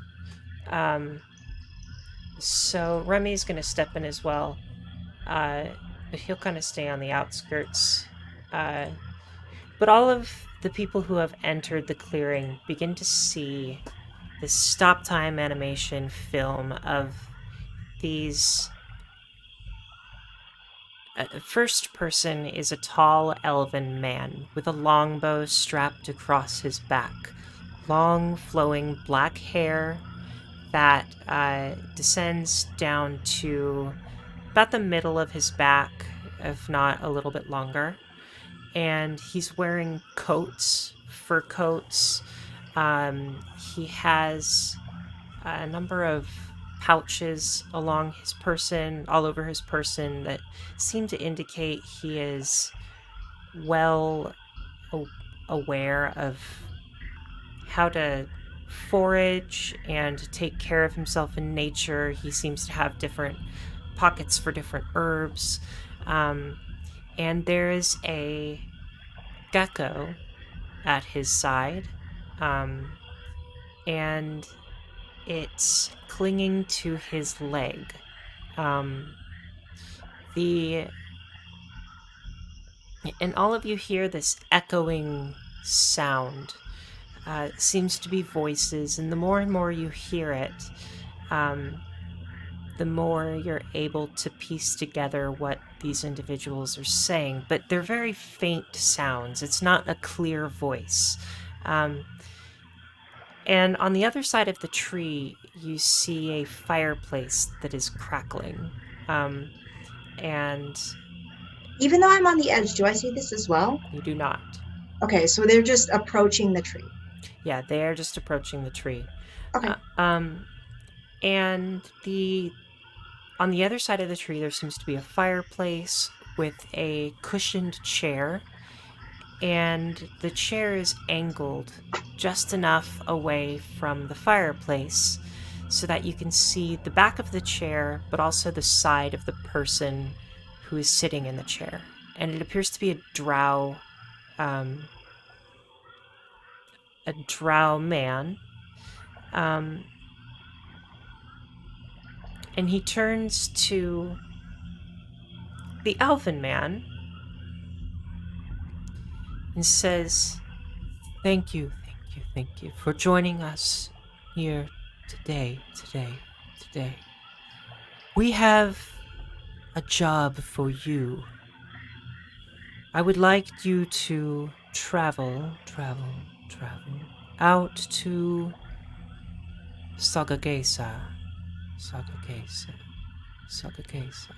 Speaker 3: So Remy's going to step in as well, but he'll kind of stay on the outskirts. Uh, but all of the people who have entered the clearing begin to see this stop time animation film of these. First person is a tall elven man with a longbow strapped across his back, long flowing black hair that descends down to about the middle of his back, if not a little bit longer. And he's wearing coats, fur coats. He has a number of pouches along his person, all over his person, that seem to indicate he is well aware of how to forage and take care of himself in nature. He seems to have different pockets for different herbs. Um, and there is a gecko at his side. Um, and it's clinging to his leg. Um, the and all of you hear this echoing sound. Seems to be voices, and the more and more you hear it, um, the more you're able to piece together what these individuals are saying. But they're very faint sounds. It's not a clear voice. Um, and on the other side of the tree, you see a fireplace that is crackling. Um, and
Speaker 1: Even though I'm on the edge, do I see this as well?
Speaker 3: you do not.
Speaker 1: Okay, so they're just approaching the tree.
Speaker 3: Yeah, they are just approaching the tree.
Speaker 1: Okay.
Speaker 3: Uh, um, and the on the other side of the tree, there seems to be a fireplace with a cushioned chair, and the chair is angled just enough away from the fireplace so that you can see the back of the chair, but also the side of the person who is sitting in the chair. And it appears to be um, a drow man. Um, and he turns to the elven man and says, thank you for joining us here today. We have a job for you. I would like you to travel out to Sagagesa, Sagagesa, Sagagesa.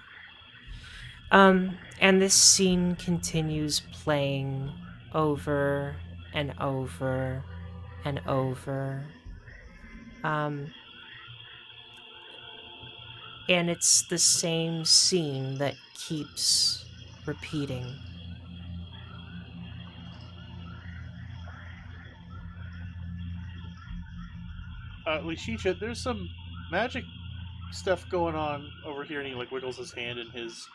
Speaker 3: And this scene continues playing over and over and over. Um, and it's the same scene that keeps repeating.
Speaker 4: Lishicha, there's some magic stuff going on over here, and he like wiggles his hand in his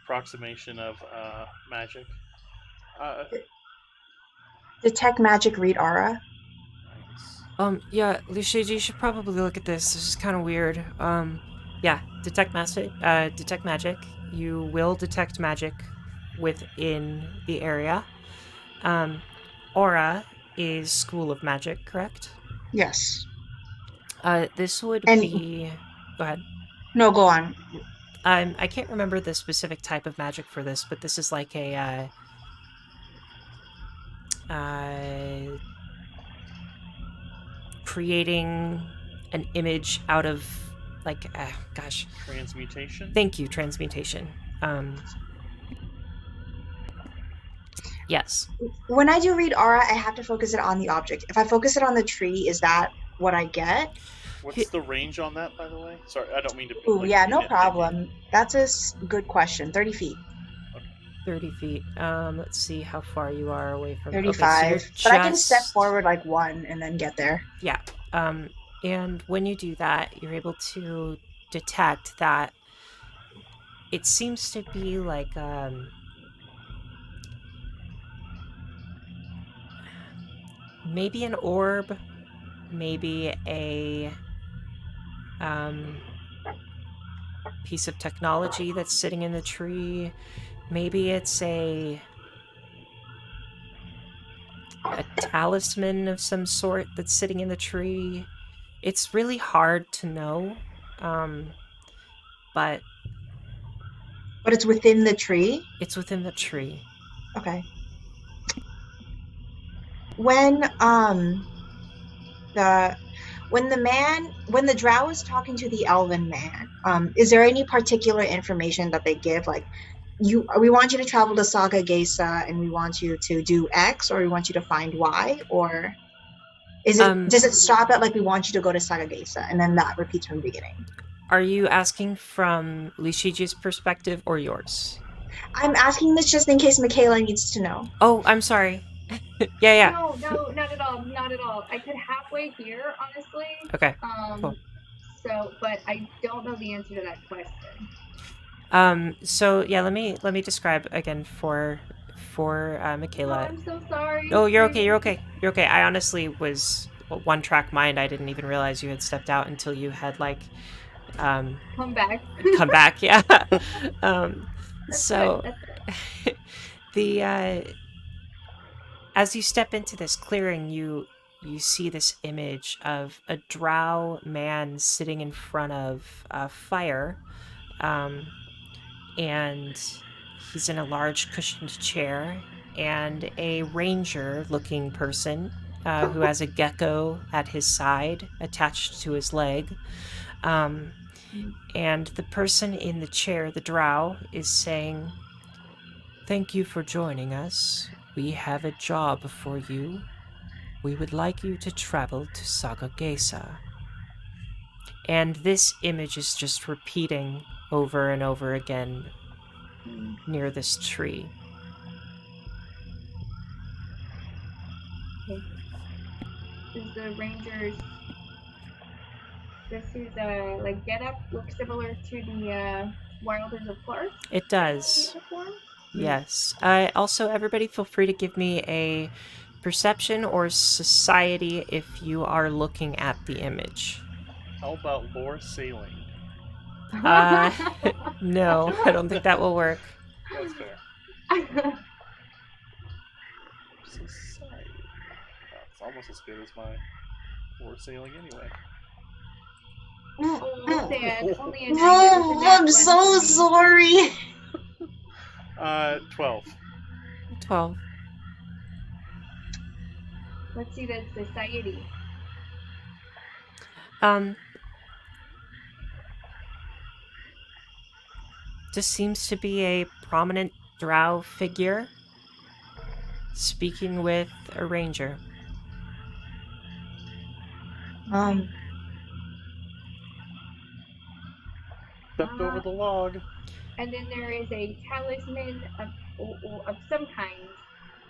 Speaker 4: approximation of magic. Uh,
Speaker 1: Detect magic, read aura.
Speaker 4: nice.
Speaker 3: Yeah, Lucia, you should probably look at this. This is kind of weird. Yeah, detect magic. You will detect magic within the area. Um, Aura is School of Magic, correct?
Speaker 1: Yes.
Speaker 3: This would
Speaker 1: And
Speaker 3: be. Go ahead.
Speaker 1: no, go on.
Speaker 3: I can't remember the specific type of magic for this, but this is like a creating an image out of like gosh,
Speaker 4: Transmutation.
Speaker 3: thank you, transmutation. Um, yes.
Speaker 1: When I do read aura, I have to focus it on the object. If I focus it on the tree, is that what I get?
Speaker 4: What's the range on that, by the way? Sorry, I don't mean to
Speaker 1: Ooh, yeah,
Speaker 4: be
Speaker 1: no
Speaker 4: nitpicky.
Speaker 1: problem. That's a good question. 30 feet.
Speaker 4: Okay.
Speaker 3: 30 feet. Let's see how far you are away from. Okay, so
Speaker 1: 35.
Speaker 3: you're
Speaker 1: But I can step
Speaker 3: just.
Speaker 1: forward like one and then get there.
Speaker 3: Yeah. And when you do that, you're able to detect that it seems to be like maybe an orb, maybe a piece of technology that's sitting in the tree. Maybe it's a talisman of some sort that's sitting in the tree. It's really hard to know, um, but
Speaker 1: But it's within the tree.
Speaker 3: it's within the tree.
Speaker 1: Okay. When the when the drow is talking to the elven man, is there any particular information that they give, like, we want you to travel to Saga Gesa and we want you to do X, or we want you to find Y, or
Speaker 3: Um,
Speaker 1: does it stop at like we want you to go to Saga Gesa and then that repeats from the beginning?
Speaker 3: are you asking from Lishiji's perspective or yours?
Speaker 1: I'm asking this just in case Michaela needs to know.
Speaker 3: Oh, I'm sorry. Yeah, yeah.
Speaker 2: No, no, not at all, not at all. I could halfway hear, honestly.
Speaker 3: Okay, cool.
Speaker 2: Um, but I don't know the answer to that question.
Speaker 3: So yeah, let me describe again for
Speaker 2: No,
Speaker 3: Michaela.
Speaker 2: I'm so sorry.
Speaker 3: Oh, you're okay.
Speaker 2: I
Speaker 3: You're okay. You're okay. I honestly was one track mind. I didn't even realize you had stepped out until you had like um
Speaker 2: come back.
Speaker 3: come back. Yeah. um,
Speaker 2: That's good.
Speaker 3: so
Speaker 2: That's good.
Speaker 3: the as you step into this clearing, you see this image of a drow man sitting in front of a fire, um, and he's in a large cushioned chair, and a ranger looking person who has a gecko at his side attached to his leg. Um, and the person in the chair, the drow, is saying, "Thank you for joining us. We have a job for you. We would like you to travel to Saga Gesa." And this image is just repeating over and over again near this tree.
Speaker 2: Okay. Does the Rangers does his like get up look similar to the Wilders of Clark
Speaker 3: It does.
Speaker 2: uniform?
Speaker 3: Yes. Also, everybody feel free to give me a perception or society if you are looking at the image.
Speaker 4: How about lore sailing?
Speaker 3: Uh, no, I don't think that will work.
Speaker 4: That's fair. Society. It's almost as good as my lore sailing anyway.
Speaker 2: Oh, sad. Only a 90
Speaker 1: Oh, I'm so sorry.
Speaker 4: 12.
Speaker 3: 12.
Speaker 2: Let's see the society.
Speaker 3: Um, just seems to be a prominent drow figure speaking with a ranger.
Speaker 1: Um,
Speaker 4: Stepped over the log.
Speaker 2: And then there is a talisman of some kind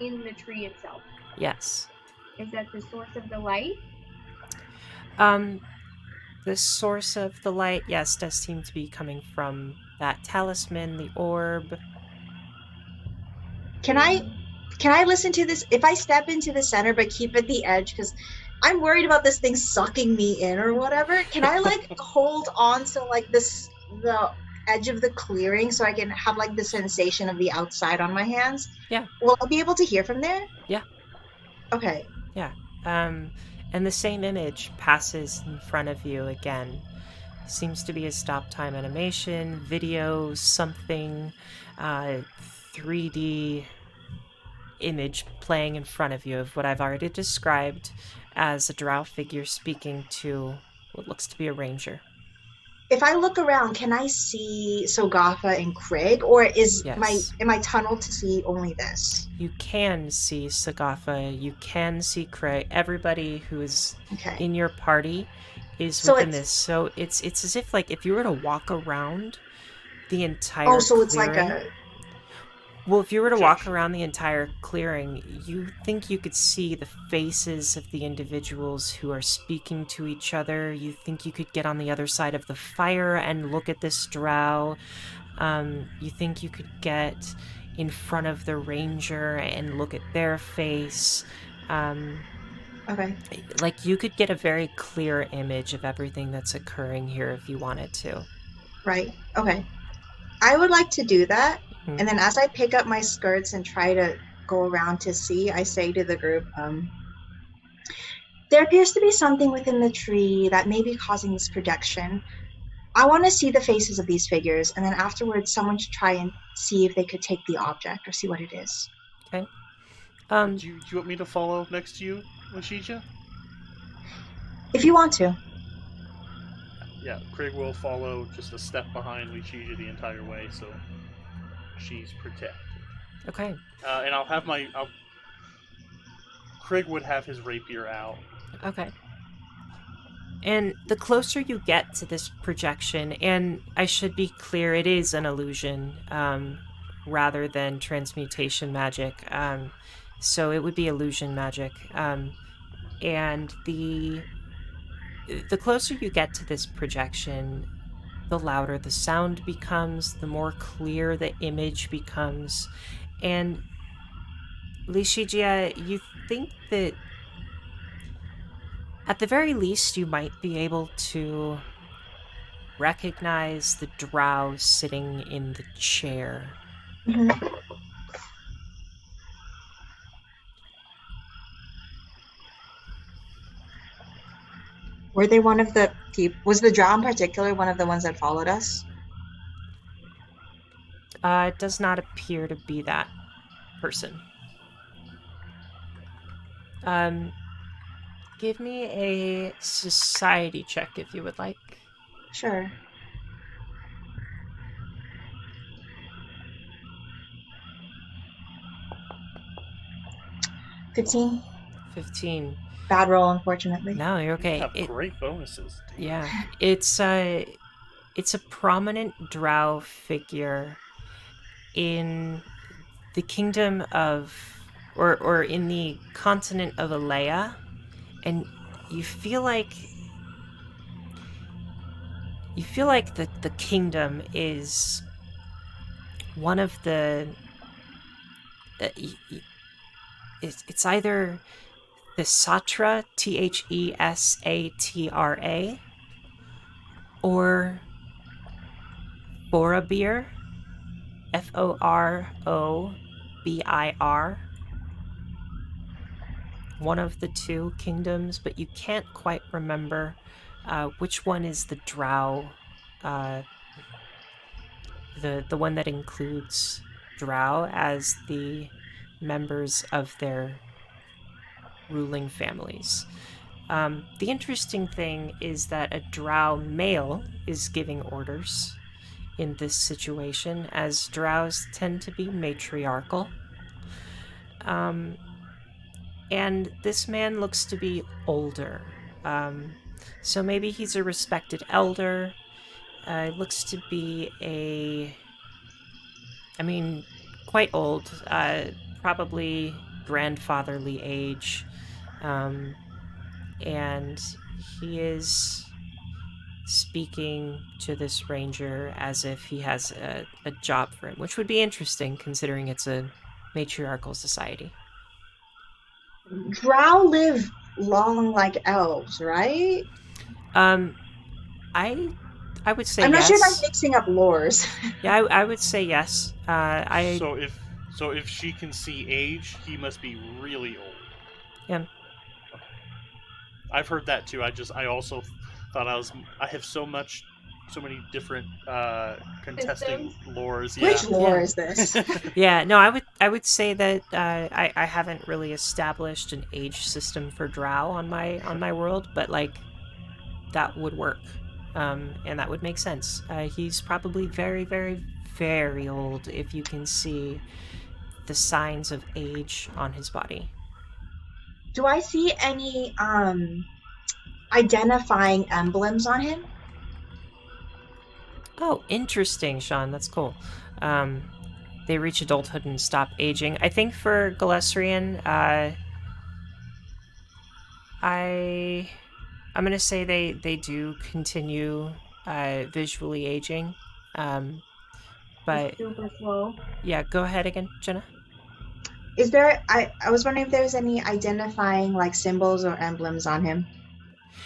Speaker 2: in the tree itself.
Speaker 3: Yes.
Speaker 2: Is that the source of the light?
Speaker 3: Um, the source of the light, yes, does seem to be coming from that talisman, the orb.
Speaker 1: can I listen to this if I step into the center but keep at the edge, because I'm worried about this thing sucking me in or whatever. Can I like hold on to like the edge of the clearing so I can have like the sensation of the outside on my hands?
Speaker 3: Yeah.
Speaker 1: Will I be able to hear from there?
Speaker 3: Yeah.
Speaker 1: Okay.
Speaker 3: Yeah. And the same image passes in front of you again. Seems to be a stop time animation, video, something, 3D image playing in front of you of what I've already described as a drow figure speaking to what looks to be a ranger.
Speaker 1: If I look around, can I see Sogafa and Craig, or
Speaker 3: Yes.
Speaker 1: am I tunneled to see only this?
Speaker 3: You can see Sagafa, you can see Craig. Everybody who is
Speaker 1: Okay.
Speaker 3: in your party is
Speaker 1: So
Speaker 3: within
Speaker 1: it's
Speaker 3: this. So it's as if like if you were to walk around the entire
Speaker 1: so it's
Speaker 3: clearing.
Speaker 1: like a
Speaker 3: Well, if you were to walk
Speaker 4: Projection.
Speaker 3: around the entire clearing, you think you could see the faces of the individuals who are speaking to each other. You think you could get on the other side of the fire and look at this drow. You think you could get in front of the ranger and look at their face.
Speaker 1: okay.
Speaker 3: Like you could get a very clear image of everything that's occurring here if you wanted to.
Speaker 1: Right. Okay. I would like to do that.
Speaker 3: Hmm.
Speaker 1: And then as I pick up my skirts and try to go around to see, I say to the group, there appears to be something within the tree that may be causing this projection. I want to see the faces of these figures, and then afterwards, someone should try and see if they could take the object or see what it is.
Speaker 3: Okay.
Speaker 4: Do you want me to follow next to you, Lashija?
Speaker 1: If you want to.
Speaker 4: Yeah, Craig will follow just a step behind Lashija the entire way, so she's protected.
Speaker 3: Okay.
Speaker 4: And I'll have my. Craig would have his rapier out.
Speaker 3: Okay. And the closer you get to this projection, and I should be clear, it is an illusion rather than transmutation magic. So it would be illusion magic. And the closer you get to this projection, the louder the sound becomes, the more clear the image becomes. And Lishigia, you think that at the very least you might be able to recognize the drow sitting in the chair.
Speaker 1: Mhm. Were they one of the people? Was the drow in particular one of the ones that followed us?
Speaker 3: It does not appear to be that person. Um, Give me a society check if you would like.
Speaker 1: Sure. 15.
Speaker 3: 15.
Speaker 1: Bad roll, unfortunately.
Speaker 3: No, you're
Speaker 4: You
Speaker 3: okay.
Speaker 4: have great bonuses. Damn.
Speaker 3: Yeah, it's a prominent drow figure in the kingdom of or in the continent of Alea, and you feel like the kingdom is one of the it's either the Satra, Thesatra, or Borobir, Forobir, one of the two kingdoms, but you can't quite remember which one is the drow, uh, the one that includes drow as the members of their ruling families. The interesting thing is that a drow male is giving orders in this situation, as drows tend to be matriarchal. Um, and this man looks to be older. Um, so maybe he's a respected elder. Looks to be I mean, quite old, probably grandfatherly age. Um, and he is speaking to this ranger as if he has a job for him, which would be interesting considering it's a matriarchal society.
Speaker 1: Drow live long like elves, right?
Speaker 3: Um, I I would say
Speaker 1: I'm not sure if I'm
Speaker 3: yes.
Speaker 1: mixing up lores.
Speaker 3: Yeah, I would say yes. I
Speaker 4: So if she can see age, he must be really old.
Speaker 3: Yeah.
Speaker 4: I've heard that too. I also thought I have so many different contesting
Speaker 2: Systems.
Speaker 4: lores.
Speaker 1: Which
Speaker 4: Yeah.
Speaker 1: lore
Speaker 3: Yeah.
Speaker 1: is this?
Speaker 3: Yeah, no, I would say that I haven't really established an age system for Drow on my world, but like that would work, and that would make sense. He's probably very, very, very old if you can see the signs of age on his body.
Speaker 1: Do I see any identifying emblems on him?
Speaker 3: Oh, interesting, Sean. That's cool. Um, they reach adulthood and stop aging. I think for Galesrian, I I'm gonna say they do continue visually aging, um,
Speaker 2: It's
Speaker 3: but
Speaker 2: super slow.
Speaker 3: yeah, go ahead again, Jenna.
Speaker 1: Is there I was wondering if there's any identifying like symbols or emblems on him?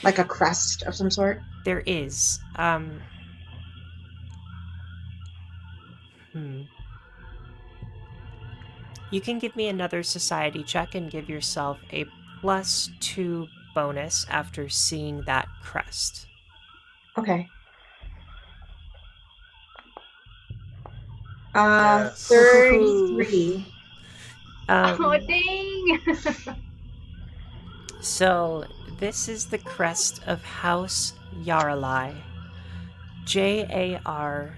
Speaker 1: Like a crest of some sort?
Speaker 3: There is. Hmm. You can give me another society check and give yourself a +2 bonus after seeing that crest.
Speaker 1: Okay.
Speaker 4: Yes.
Speaker 3: Ooh.
Speaker 1: 33.
Speaker 2: Oh,
Speaker 3: Um,
Speaker 2: dang!
Speaker 3: so this is the crest of House Yaralai. Jaralei.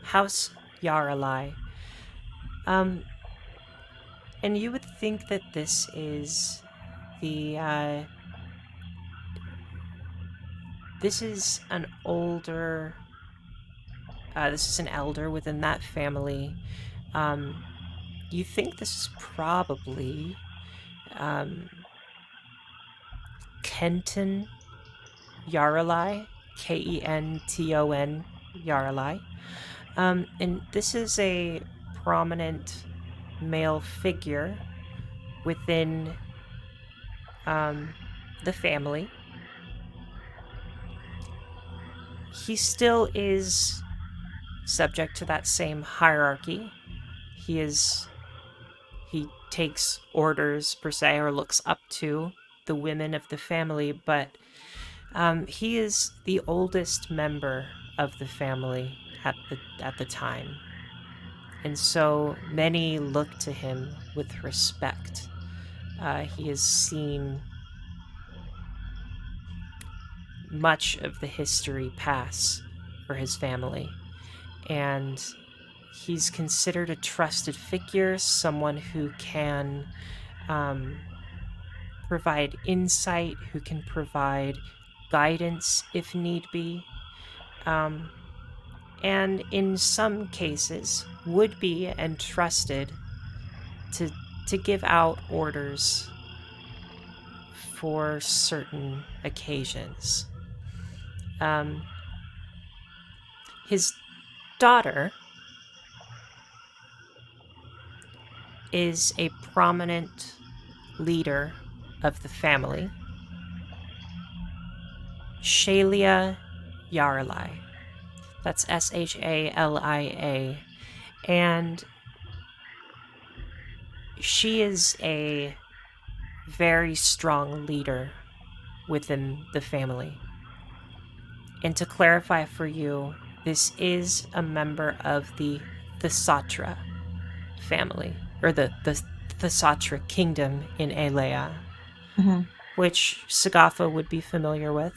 Speaker 3: House Yaralai. Um, and you would think that this is the this is an older this is an elder within that family. Um, you think this is probably um, Kenton Yaralai, Kenton Yaralai. And this is a prominent male figure within um, the family. He still is subject to that same hierarchy. He is he takes orders per se or looks up to the women of the family, but he is the oldest member of the family at the time, and so many look to him with respect. He has seen much of the history pass for his family, and he's considered a trusted figure, someone who can um, provide insight, who can provide guidance if need be, um, and in some cases would be entrusted to give out orders for certain occasions. Um, his daughter is a prominent leader of the family, Shalia Yarlai. That's Shalia. And she is a very strong leader within the family. And to clarify for you, this is a member of the Thesatra family, or the Thesatra kingdom in Elea,
Speaker 1: Mhm.
Speaker 3: which Sagafa would be familiar with.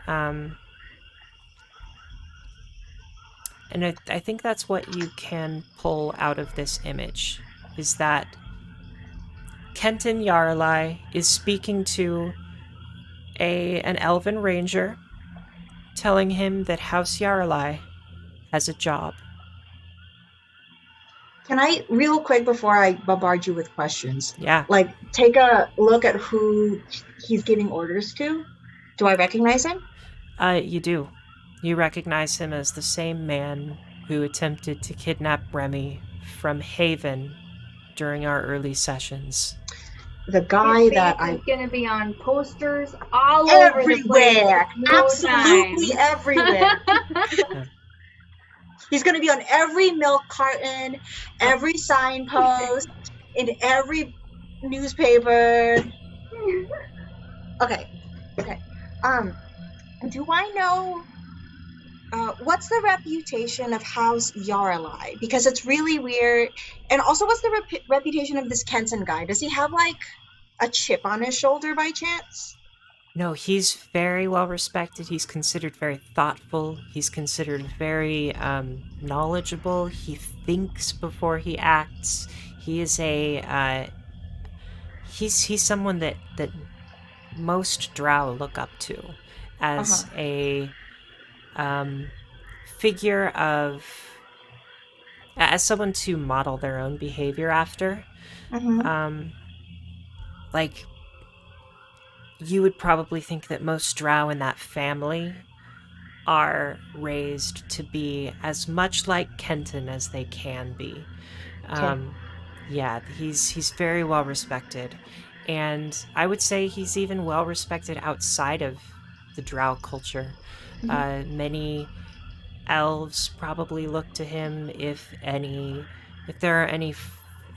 Speaker 3: Um, and I think that's what you can pull out of this image, is that Kenton Yarlai is speaking to an elven ranger, telling him that House Yarlai has a job.
Speaker 1: Can I, real quick before I bombard you with questions,
Speaker 3: Yeah,
Speaker 1: like take a look at who he's giving orders to? Do I recognize him?
Speaker 3: you do. You recognize him as the same man who attempted to kidnap Remy from Haven during our early sessions.
Speaker 1: The
Speaker 2: His
Speaker 1: guy
Speaker 2: face
Speaker 1: that
Speaker 2: is
Speaker 1: I
Speaker 2: gonna be on posters all over the place in
Speaker 1: everywhere,
Speaker 2: no
Speaker 1: absolutely
Speaker 2: time.
Speaker 1: everywhere.
Speaker 3: Uh,
Speaker 1: He's going to be on every milk carton,
Speaker 3: uh,
Speaker 1: every signpost, in every newspaper. Okay, okay. Um, do I know what's the reputation of House Yarlai? Because it's really weird. And also, what's the reputation of this Kenton guy? Does he have like a chip on his shoulder by chance?
Speaker 3: no, he's very well respected. He's considered very thoughtful. He's considered very knowledgeable. He thinks before he acts. He is a he's someone that most drow look up to
Speaker 1: Uh huh.
Speaker 3: as a um, figure of as someone to model their own behavior after.
Speaker 1: Mm-hmm.
Speaker 3: Um, like you would probably think that most drow in that family are raised to be as much like Kenton as they can be.
Speaker 1: Okay.
Speaker 3: Um, yeah, he's very well respected, and I would say he's even well respected outside of the Drow culture.
Speaker 1: Mm-hmm.
Speaker 3: Many elves probably look to him. If there are any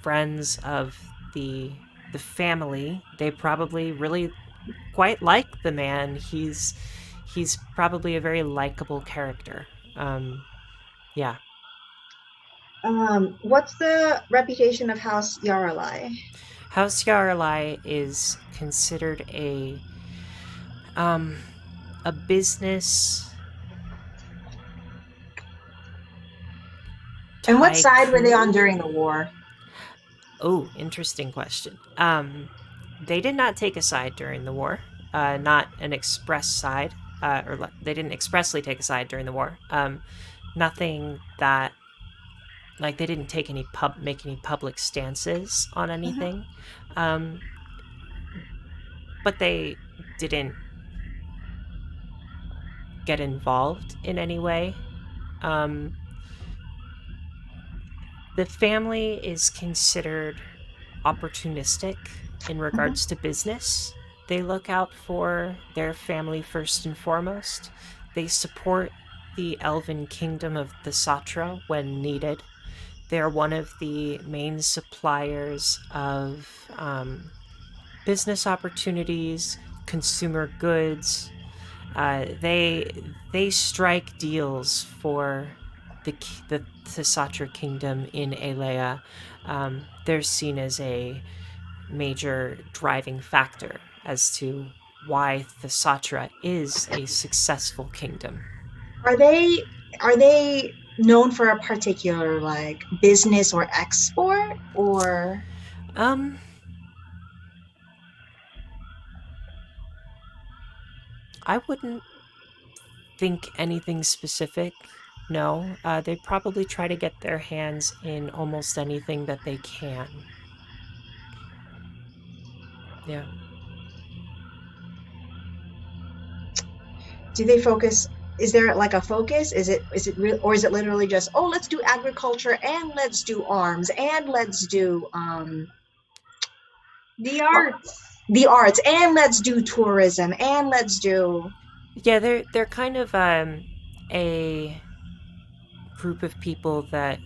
Speaker 3: friends of the the family, they probably really quite like the man. He's probably a very likable character. Um, yeah.
Speaker 1: What's the reputation of House Yaralai?
Speaker 3: House Yarlai is considered um, a business
Speaker 1: And what side were they on
Speaker 3: tycoon.
Speaker 1: during the war?
Speaker 3: Oh, interesting question. They did not take a side during the war, not an express side, they didn't expressly take a side during the war. Nothing that like they didn't make any public stances on
Speaker 1: Mhm.
Speaker 3: anything, um, but they didn't get involved in any way. Um, the family is considered opportunistic in
Speaker 1: Mhm.
Speaker 3: regards to business. They look out for their family first and foremost. They support the elven kingdom of the Satra when needed. They're one of the main suppliers of business opportunities, consumer goods. They strike deals for the Satra kingdom in Elea. They're seen as a major driving factor as to why the Satra is a successful kingdom.
Speaker 1: Are they known for a particular like business or export or
Speaker 3: Um, I wouldn't think anything specific. No, they probably try to get their hands in almost anything that they can. Yeah.
Speaker 1: do they focus? Is there like a focus? Is it real or is it literally just, oh, let's do agriculture and let's do arms and let's do
Speaker 2: The
Speaker 1: uh,
Speaker 2: arts.
Speaker 1: the arts and let's do tourism and let's do
Speaker 3: Yeah, they're kind of a group of people that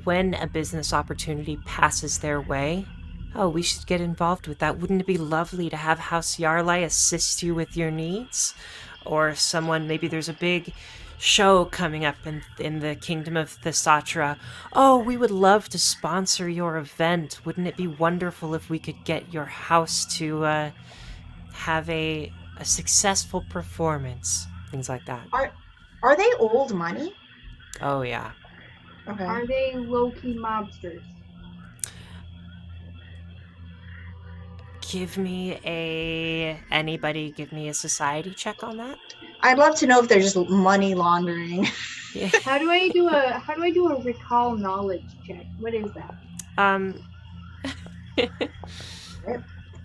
Speaker 3: when a business opportunity passes their way, oh, we should get involved with that. Wouldn't it be lovely to have House Yarlai assist you with your needs? Or someone, maybe there's a big show coming up in the kingdom of the Satra. Oh, we would love to sponsor your event. Wouldn't it be wonderful if we could get your house to have a successful performance? Things like that.
Speaker 1: are are they old money?
Speaker 3: Oh, yeah.
Speaker 1: Okay.
Speaker 2: Are they low key mobsters?
Speaker 3: Give me a society check on that.
Speaker 1: I'd love to know if they're just money laundering.
Speaker 3: Yeah.
Speaker 2: How do I do a recall knowledge check? What is that?
Speaker 3: Um,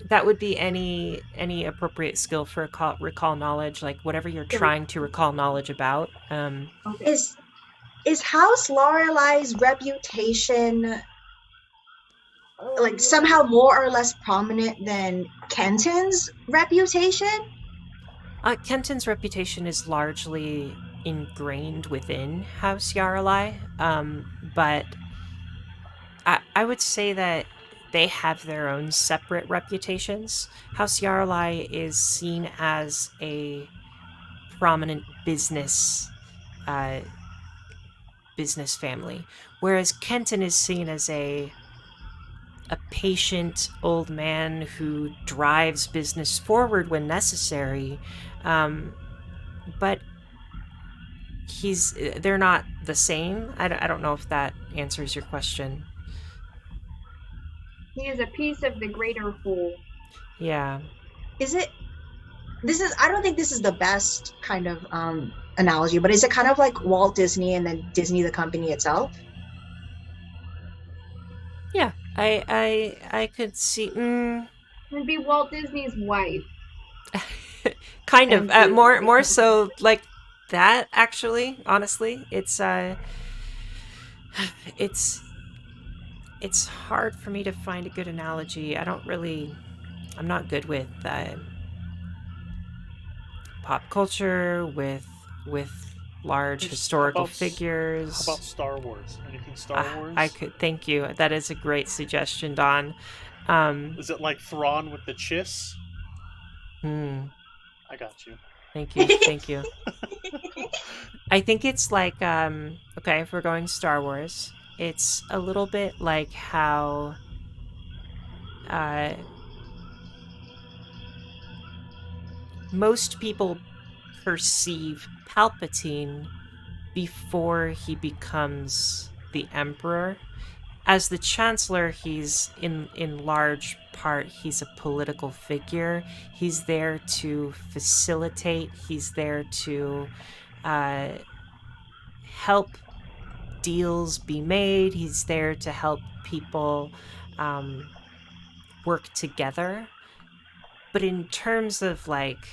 Speaker 3: that would be any appropriate skill for recall knowledge, like whatever you're
Speaker 2: The
Speaker 3: trying to recall knowledge about.
Speaker 2: okay.
Speaker 1: Is is House Lorelai's reputation like somehow more or less prominent than Kenton's reputation?
Speaker 3: Kenton's reputation is largely ingrained within House Yarlai, but I would say that they have their own separate reputations. House Yarlai is seen as a prominent uh, business family, whereas Kenton is seen as a patient old man who drives business forward when necessary. Um, but they're not the same. I don't know if that answers your question.
Speaker 2: He is a piece of the greater whole.
Speaker 3: Yeah.
Speaker 1: Is it this is I don't think this is the best kind of analogy, but is it kind of like Walt Disney and then Disney the company itself?
Speaker 3: Yeah. I could see.
Speaker 2: Would be Walt Disney's wife
Speaker 3: Kind of
Speaker 2: and Disney the
Speaker 3: more
Speaker 2: company.
Speaker 3: so like that honestly it's it's hard for me to find a good analogy. I'm not good with pop culture with large
Speaker 4: How
Speaker 3: historical
Speaker 4: about how
Speaker 3: figures.
Speaker 4: about Star Wars? Anything Star
Speaker 3: I
Speaker 4: Wars?
Speaker 3: could thank you. That is a great suggestion, Don. Um,
Speaker 4: Is it like Thrawn with the chiss?
Speaker 3: hmm,
Speaker 4: I got you.
Speaker 3: thank you, thank you. I think it's like okay, if we're going Star Wars, it's a little bit like how uh, most people perceive Palpatine before he becomes the Emperor. As the Chancellor, he's in large part he's a political figure. He's there to facilitate. He's there to uh, help deals be made. He's there to help people um, work together. But in terms of like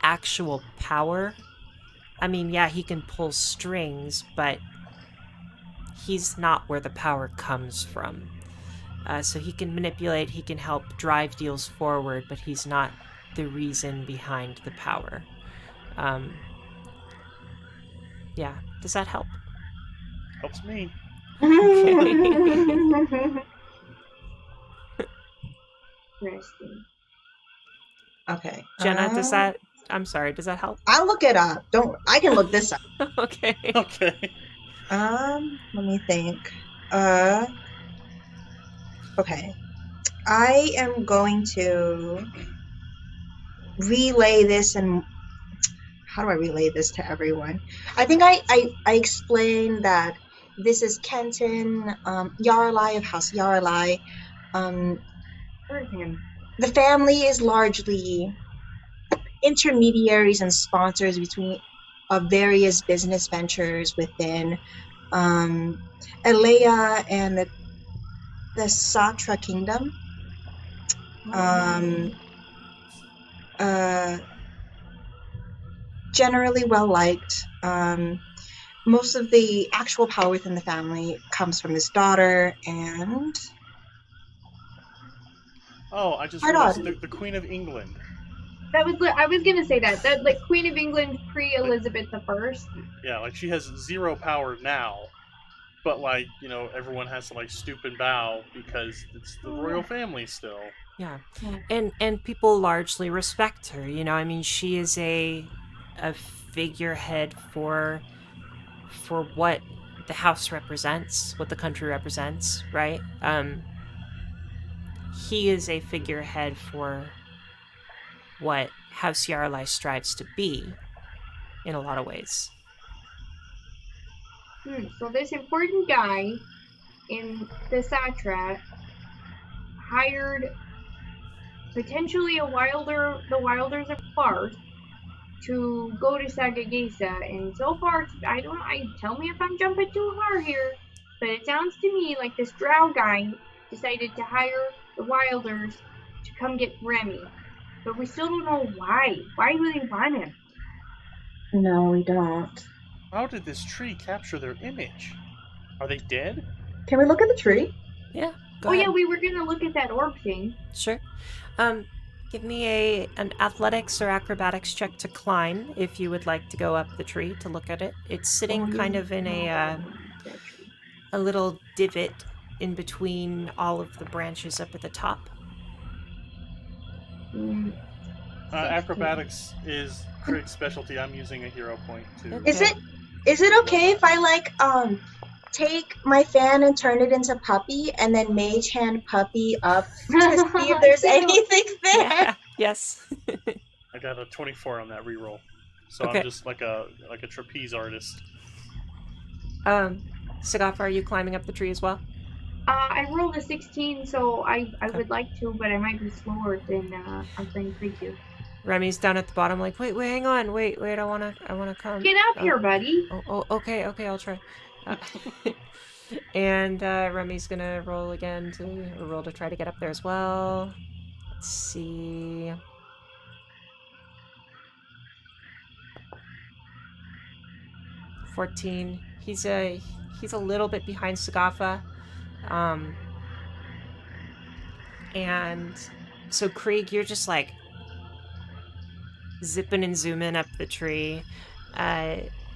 Speaker 3: actual power, I mean, yeah, he can pull strings, but he's not where the power comes from. So he can manipulate, he can help drive deals forward, but he's not the reason behind the power. Um, yeah, does that help?
Speaker 4: Helps me.
Speaker 3: Okay.
Speaker 2: Interesting.
Speaker 1: Okay.
Speaker 3: Jenna, does that? I'm sorry, does that help?
Speaker 1: I'll look it up. Don't I can look this up.
Speaker 3: Okay.
Speaker 4: Okay.
Speaker 1: Let me think. Uh, okay. I am going to relay this and how do I relay this to everyone? I think I explained that this is Kenton, Yarlai of House Yarlai. Um,
Speaker 2: Heard him.
Speaker 1: the family is largely intermediaries and sponsors between various business ventures within um, Elea and the Satra Kingdom. Um, uh, generally well liked. Most of the actual power within the family comes from his daughter and
Speaker 4: Oh, I just
Speaker 1: Hardod.
Speaker 4: realized the Queen of England.
Speaker 2: That was I was gonna say that like Queen of England pre
Speaker 4: Like,
Speaker 2: Elizabeth the First.
Speaker 4: yeah, like she has zero power now, but like everyone has to like stoop and bow because it's the
Speaker 2: Oh
Speaker 4: royal
Speaker 2: yeah.
Speaker 4: family still.
Speaker 3: Yeah.
Speaker 2: Yeah.
Speaker 3: And people largely respect her, you know. I mean, she is a figurehead for what the house represents, what the country represents, right? He is a figurehead for what House Yarlai strives to be in a lot of ways.
Speaker 2: So this important guy in the Satra hired potentially the Wilders of Clarth to go to Sagagesa, and so far, I don't. I tell me if I'm jumping too hard here, but it sounds to me like this Drow guy decided to hire the Wilders to come get Remy, but we still don't know why. Why do they want him?
Speaker 1: No, we don't.
Speaker 4: How did this tree capture their image? Are they dead?
Speaker 1: Can we look at the tree?
Speaker 3: Yeah, go
Speaker 2: Oh
Speaker 3: ahead.
Speaker 2: yeah, we were gonna look at that orb thing.
Speaker 3: Sure. Um, give me an athletics or acrobatics check to climb if you would like to go up the tree to look at it. It's sitting
Speaker 2: Oh
Speaker 3: kind
Speaker 2: yeah,
Speaker 3: of in
Speaker 2: that tree.
Speaker 3: a little divot in between all of the branches up at the top.
Speaker 2: Mm, 16.
Speaker 4: Acrobatics is Craig's specialty. I'm using a hero point to.
Speaker 1: Is
Speaker 3: Okay.
Speaker 1: it okay if I like take my fan and turn it into puppy and then mage hand puppy up to see if there's
Speaker 2: Cute.
Speaker 1: anything there?
Speaker 3: Yeah. Yes.
Speaker 4: I got a 24 on that reroll, so I'm
Speaker 3: Okay.
Speaker 4: just like a trapeze artist.
Speaker 3: Sagaf, are you climbing up the tree as well?
Speaker 2: I rolled a 16, so I
Speaker 3: Okay.
Speaker 2: would like to, but I might be slower than our friend Creature.
Speaker 3: Remy's down at the bottom, like, wait, hang on, wait, I wanna come.
Speaker 2: Get up here, buddy.
Speaker 3: Okay, I'll try. Uh, and Remy's gonna roll again to try to get up there as well. Let's see. 14. He's a little bit behind Sagafa. And so Krieg, you're just like zipping and zooming up the tree.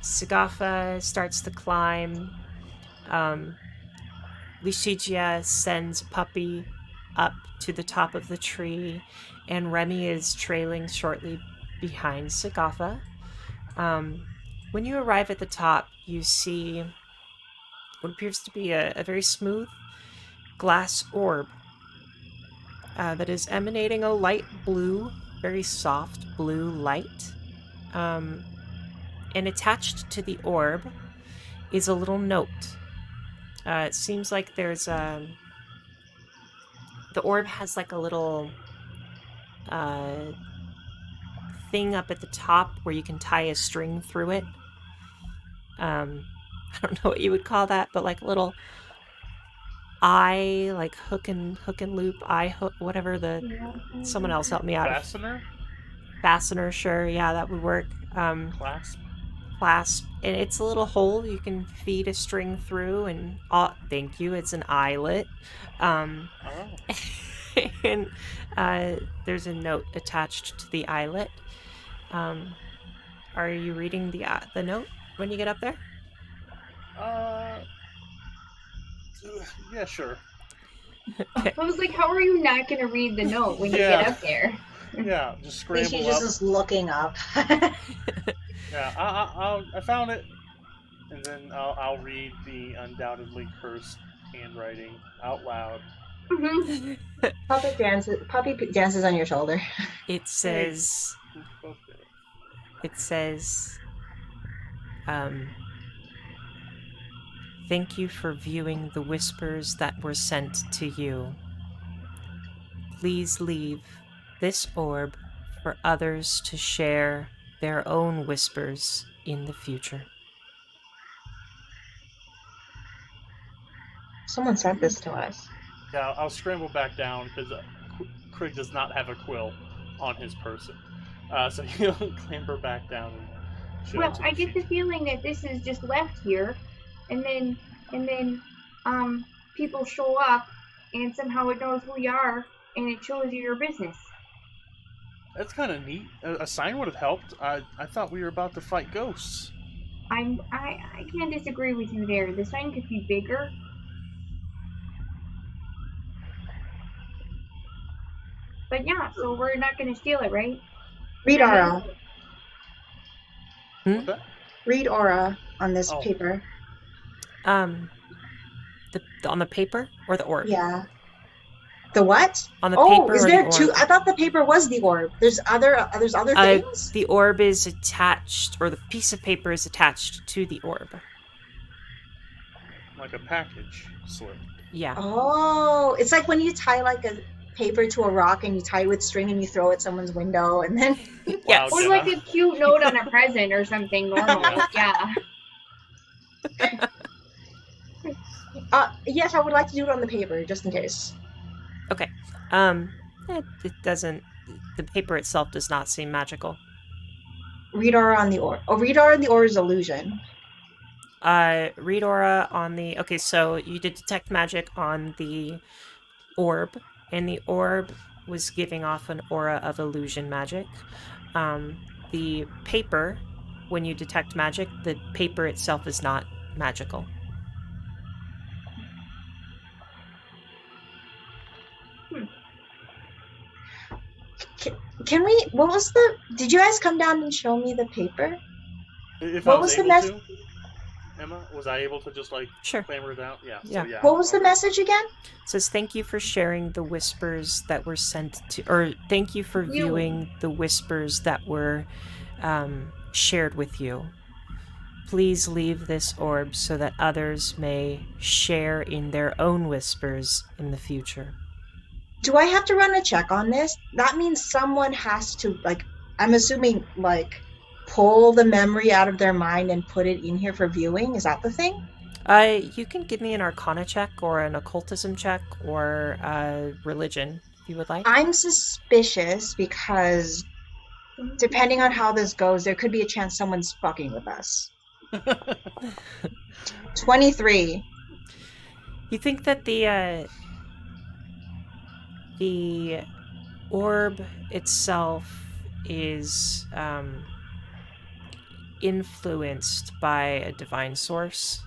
Speaker 3: Sagafa starts to climb. Lucigia sends Puppy up to the top of the tree, and Remy is trailing shortly behind Sagafa. When you arrive at the top, you see what appears to be a very smooth glass orb that is emanating a light blue, very soft blue light. And attached to the orb is a little note. It seems like there's a. The orb has like a little uh, thing up at the top where you can tie a string through it. I don't know what you would call that, but like a little eye, like hook and loop, eye hook, whatever the. Someone else help me out.
Speaker 4: Fastener?
Speaker 3: Fastener, sure, yeah, that would work.
Speaker 4: Clasp?
Speaker 3: Clasp, and it's a little hole you can feed a string through, and thank you, it's an eyelet. Um,
Speaker 4: Oh.
Speaker 3: and there's a note attached to the eyelet. Are you reading the note when you get up there?
Speaker 4: Uh, yeah, sure.
Speaker 3: Okay.
Speaker 2: I was like, how are you not going to read the note when you get
Speaker 4: Yeah.
Speaker 2: up there?
Speaker 4: Yeah, just scramble
Speaker 1: She
Speaker 4: up.
Speaker 1: just is looking up.
Speaker 4: Yeah, I found it, and then I'll read the undoubtedly cursed handwriting out loud.
Speaker 2: Mhm.
Speaker 1: Puppy dances on your shoulder.
Speaker 3: It
Speaker 4: Hey,
Speaker 3: says,
Speaker 4: we both did it.
Speaker 3: it says, um, thank you for viewing the whispers that were sent to you. Please leave this orb for others to share their own whispers in the future.
Speaker 1: Someone sent this to us.
Speaker 4: Yeah, I'll scramble back down because Craig does not have a quill on his person, so he'll clamber back down and show it
Speaker 2: Well,
Speaker 4: to
Speaker 2: I get the
Speaker 4: Lucia.
Speaker 2: feeling that this is just left here, and then people show up, and somehow it knows who you are, and it shows you your business.
Speaker 4: That's kind of neat. A sign would have helped. I thought we were about to fight ghosts.
Speaker 2: I can't disagree with you there. The sign could be bigger, but yeah. So we're not going to steal it, right?
Speaker 1: Read
Speaker 2: Remy?
Speaker 1: aura.
Speaker 3: Hmm?
Speaker 4: What that?
Speaker 1: Read aura on this
Speaker 4: Oh,
Speaker 1: paper.
Speaker 3: Um, on the paper or the orb?
Speaker 1: Yeah. The what?
Speaker 3: On the
Speaker 1: Oh,
Speaker 3: paper
Speaker 1: is
Speaker 3: or the
Speaker 1: there two?
Speaker 3: orb?
Speaker 1: I thought the paper was the orb. There's other things?
Speaker 3: The orb is attached, or the piece of paper is attached to the orb.
Speaker 4: like a package slip.
Speaker 3: Yeah.
Speaker 1: Oh, it's like when you tie like a paper to a rock and you tie it with string and you throw it at someone's window and then
Speaker 4: Wow,
Speaker 3: Yes.
Speaker 2: Or
Speaker 4: Jenna.
Speaker 2: like a cute note on a present or something normal.
Speaker 4: Yeah.
Speaker 2: Yeah.
Speaker 1: yes, I would like to do it on the paper just in case.
Speaker 3: Okay. It doesn't. The paper itself does not seem magical.
Speaker 1: Read aura on the orb. Oh, read aura on the orb is illusion.
Speaker 3: Read aura on the. Okay, so you did detect magic on the orb, and the orb was giving off an aura of illusion magic. The paper, when you detect magic, the paper itself is not magical.
Speaker 1: Can we? What was the? Did you guys come down and show me the paper?
Speaker 4: If I
Speaker 1: What
Speaker 4: was
Speaker 1: was the
Speaker 4: able
Speaker 1: mess?
Speaker 4: to, Emma, was I able to just like
Speaker 3: Sure.
Speaker 4: clamber it out? Yeah.
Speaker 3: Yeah.
Speaker 4: So yeah.
Speaker 1: What was the
Speaker 4: okay.
Speaker 1: message again?
Speaker 3: It says thank you for sharing the whispers that were sent to, or thank you for viewing the whispers that were shared with you. Please leave this orb so that others may share in their own whispers in the future.
Speaker 1: Do I have to run a check on this? That means someone has to like. I'm assuming like pull the memory out of their mind and put it in here for viewing. Is that the thing?
Speaker 3: You can give me an Arcana check or an Occultism check or religion if you would like.
Speaker 1: I'm suspicious because depending on how this goes, there could be a chance someone's fucking with us. 23.
Speaker 3: You think that the orb itself is influenced by a divine source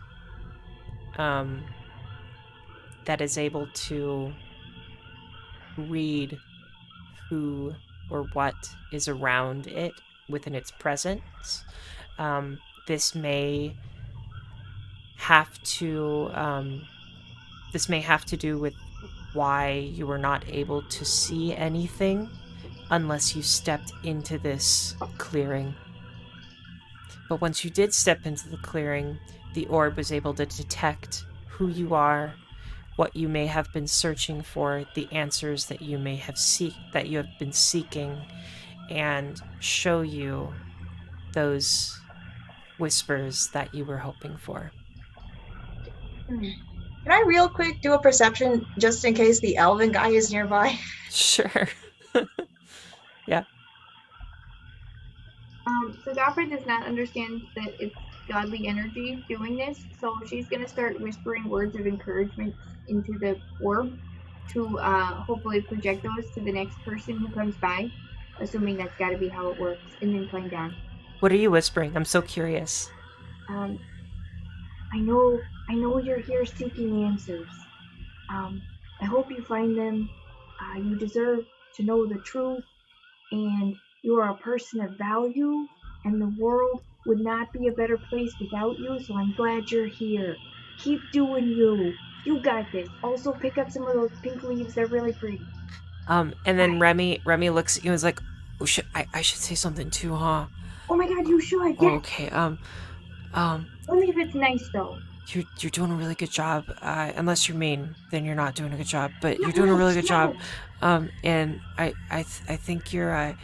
Speaker 3: that is able to read who or what is around it within its presence. This may have to this may have to do with why you were not able to see anything unless you stepped into this clearing. But once you did step into the clearing, the orb was able to detect who you are, what you may have been searching for, the answers that you may have been seeking, and show you those whispers that you were hoping for.
Speaker 1: Can I real quick do a perception just in case the elven guy is nearby?
Speaker 3: Sure. Yeah.
Speaker 2: So Godfrey does not understand that it's godly energy doing this, so she's gonna start whispering words of encouragement into the orb to hopefully project those to the next person who comes by, assuming that's got to be how it works, and then climb down.
Speaker 3: What are you whispering? I'm so curious.
Speaker 2: Um, I know you're here seeking answers. I hope you find them. You deserve to know the truth, and you are a person of value, and the world would not be a better place without you, so I'm glad you're here. Keep doing you. You got this. Also, pick up some of those pink leaves. They're really pretty.
Speaker 3: And then Remy looks at you and is like, oh, I should say something too, huh?
Speaker 2: Oh my god, you should.
Speaker 3: Oh,
Speaker 2: Yes.
Speaker 3: okay.
Speaker 2: Only if it's nice, though.
Speaker 3: You're doing a really good job. Unless you're mean, then you're not doing a good job. But
Speaker 2: No,
Speaker 3: you're doing a really
Speaker 2: no,
Speaker 3: good
Speaker 2: no.
Speaker 3: job. And I think you're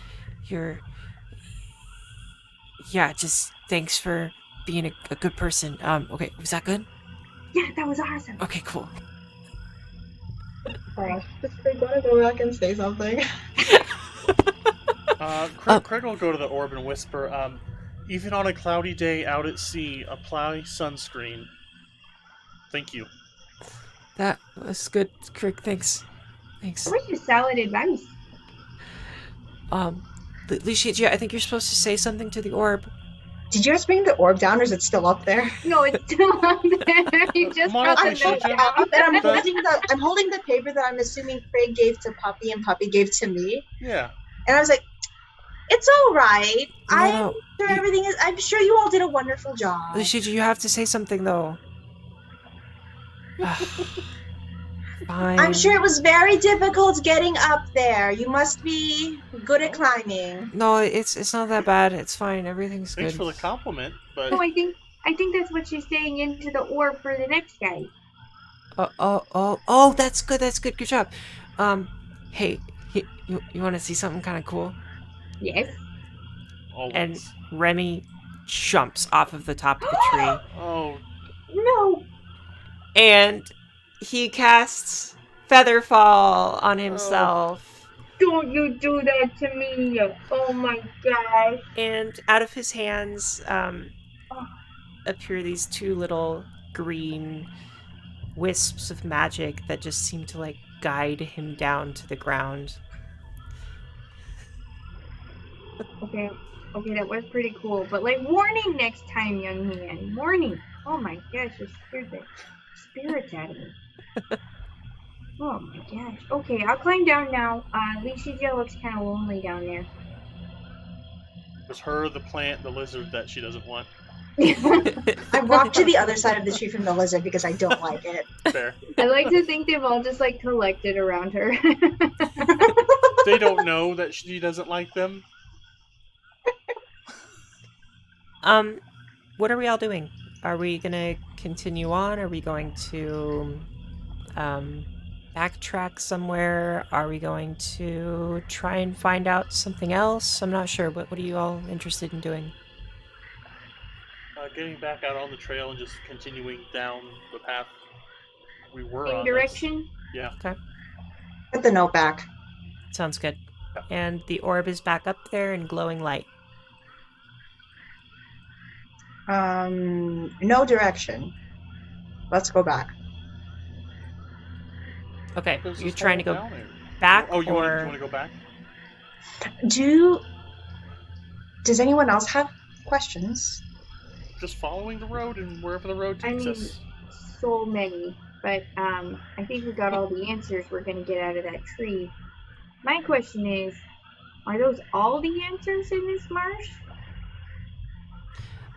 Speaker 3: yeah. Just thanks for being a good person. Okay, was that good?
Speaker 2: Yeah, that was awesome.
Speaker 3: Okay, cool.
Speaker 1: Does Craig want to go back and say something?
Speaker 4: Craig will go to the orb and whisper, even on a cloudy day out at sea, apply sunscreen. Thank you.
Speaker 3: That was good, Crick. Thanks.
Speaker 2: That was just solid advice.
Speaker 3: Licia, I think you're supposed to say something to the orb.
Speaker 1: Did you just bring the orb down, or is it still up there?
Speaker 2: No, it's still up there. He just
Speaker 4: Come on up,
Speaker 2: brought
Speaker 1: I'm
Speaker 2: the note
Speaker 4: Licia.
Speaker 2: down.
Speaker 1: and I'm holding the paper that I'm assuming Craig gave to Puppy and Puppy gave to me.
Speaker 4: Yeah.
Speaker 1: And I was like, it's all right.
Speaker 3: No,
Speaker 1: I'm sure you all did a wonderful job.
Speaker 3: Licia, you have to say something though. Fine.
Speaker 1: I'm sure it was very difficult getting up there. You must be good at climbing.
Speaker 3: No, it's not that bad. It's fine. Everything's
Speaker 4: Thanks
Speaker 3: good.
Speaker 4: for the compliment, but
Speaker 2: No, I think that's what she's saying into the orb for the next guy.
Speaker 3: Oh, that's good. That's good. Good job. Hey, you want to see something kind of cool?
Speaker 2: Yes.
Speaker 4: always.
Speaker 3: And Remy jumps off of the top of the tree,
Speaker 4: Oh,
Speaker 2: No.
Speaker 3: and he casts Featherfall on himself.
Speaker 2: Don't you do that to me. Oh my gosh.
Speaker 3: And out of his hands appear these two little green wisps of magic that just seem to like guide him down to the ground.
Speaker 2: Okay, that was pretty cool. But like, warning next time, young man. Warning. Oh my gosh, you scared the spirits out of me. Oh my gosh. Okay, I'll climb down now. Licia looks kind of lonely down there.
Speaker 4: it was her, the plant, the lizard that she doesn't want.
Speaker 1: I walked to the other side of the tree from the lizard because I don't like it.
Speaker 4: Fair.
Speaker 2: I like to think they've all just like collected around her.
Speaker 4: They don't know that she doesn't like them.
Speaker 3: What are we all doing? Are we gonna continue on? Are we going to backtrack somewhere? Are we going to try and find out something else? I'm not sure. What are you all interested in doing?
Speaker 4: Getting back out on the trail and just continuing down the path we were
Speaker 2: Same
Speaker 4: on.
Speaker 2: direction.
Speaker 4: Yeah.
Speaker 3: Okay,
Speaker 1: Put the note back.
Speaker 3: sounds good. And the orb is back up there in glowing light.
Speaker 1: No direction. Let's go back.
Speaker 3: Okay,
Speaker 4: There's
Speaker 3: you're
Speaker 4: this
Speaker 3: trying to
Speaker 4: hole
Speaker 3: go
Speaker 4: down there.
Speaker 3: back,
Speaker 4: Oh, you
Speaker 3: or
Speaker 4: want to go back?
Speaker 1: Does anyone else have questions.
Speaker 4: Just following the road and wherever the road
Speaker 2: I
Speaker 4: takes
Speaker 2: mean,
Speaker 4: us.
Speaker 2: so many. But I think we got all the answers we're gonna get out of that tree. My question is, are those all the answers in this marsh?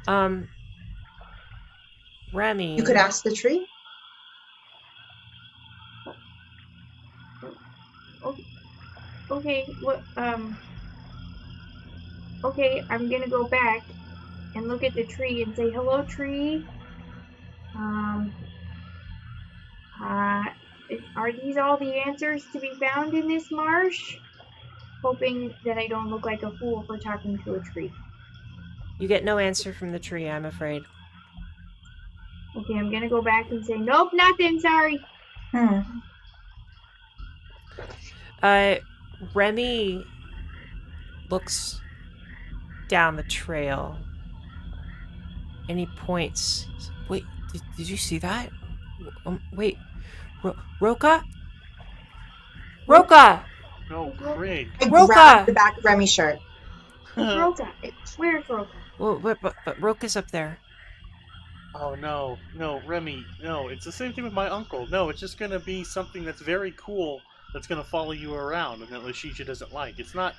Speaker 3: Um,
Speaker 1: You could
Speaker 3: Remy,
Speaker 1: ask the tree.
Speaker 2: Okay, okay, what? Okay, I'm gonna go back and look at the tree and say, "Hello, tree. Um, uh, are these all the answers to be found in this marsh?" Hoping that I don't look like a fool for talking to a tree.
Speaker 3: you get no answer from the tree, I'm afraid.
Speaker 2: Okay, I'm gonna go back and say, "Nope, nothing. Sorry."
Speaker 1: Hmm.
Speaker 3: Uh, Remy looks down the trail and he points. Wait, did you see that? Wait, Roka?
Speaker 2: What?
Speaker 3: Roka!
Speaker 4: No,
Speaker 2: It's Rosa.
Speaker 4: Craig.
Speaker 1: I grabbed
Speaker 3: Roka!
Speaker 1: the back of Remy's shirt.
Speaker 2: It's Rosa. Where's Rosa?
Speaker 3: Well, but Roka's up there.
Speaker 4: Oh no, no, Remy, no, it's the same thing with my uncle. No, it's just gonna be something that's very cool that's gonna follow you around and that Lashija doesn't like. It's not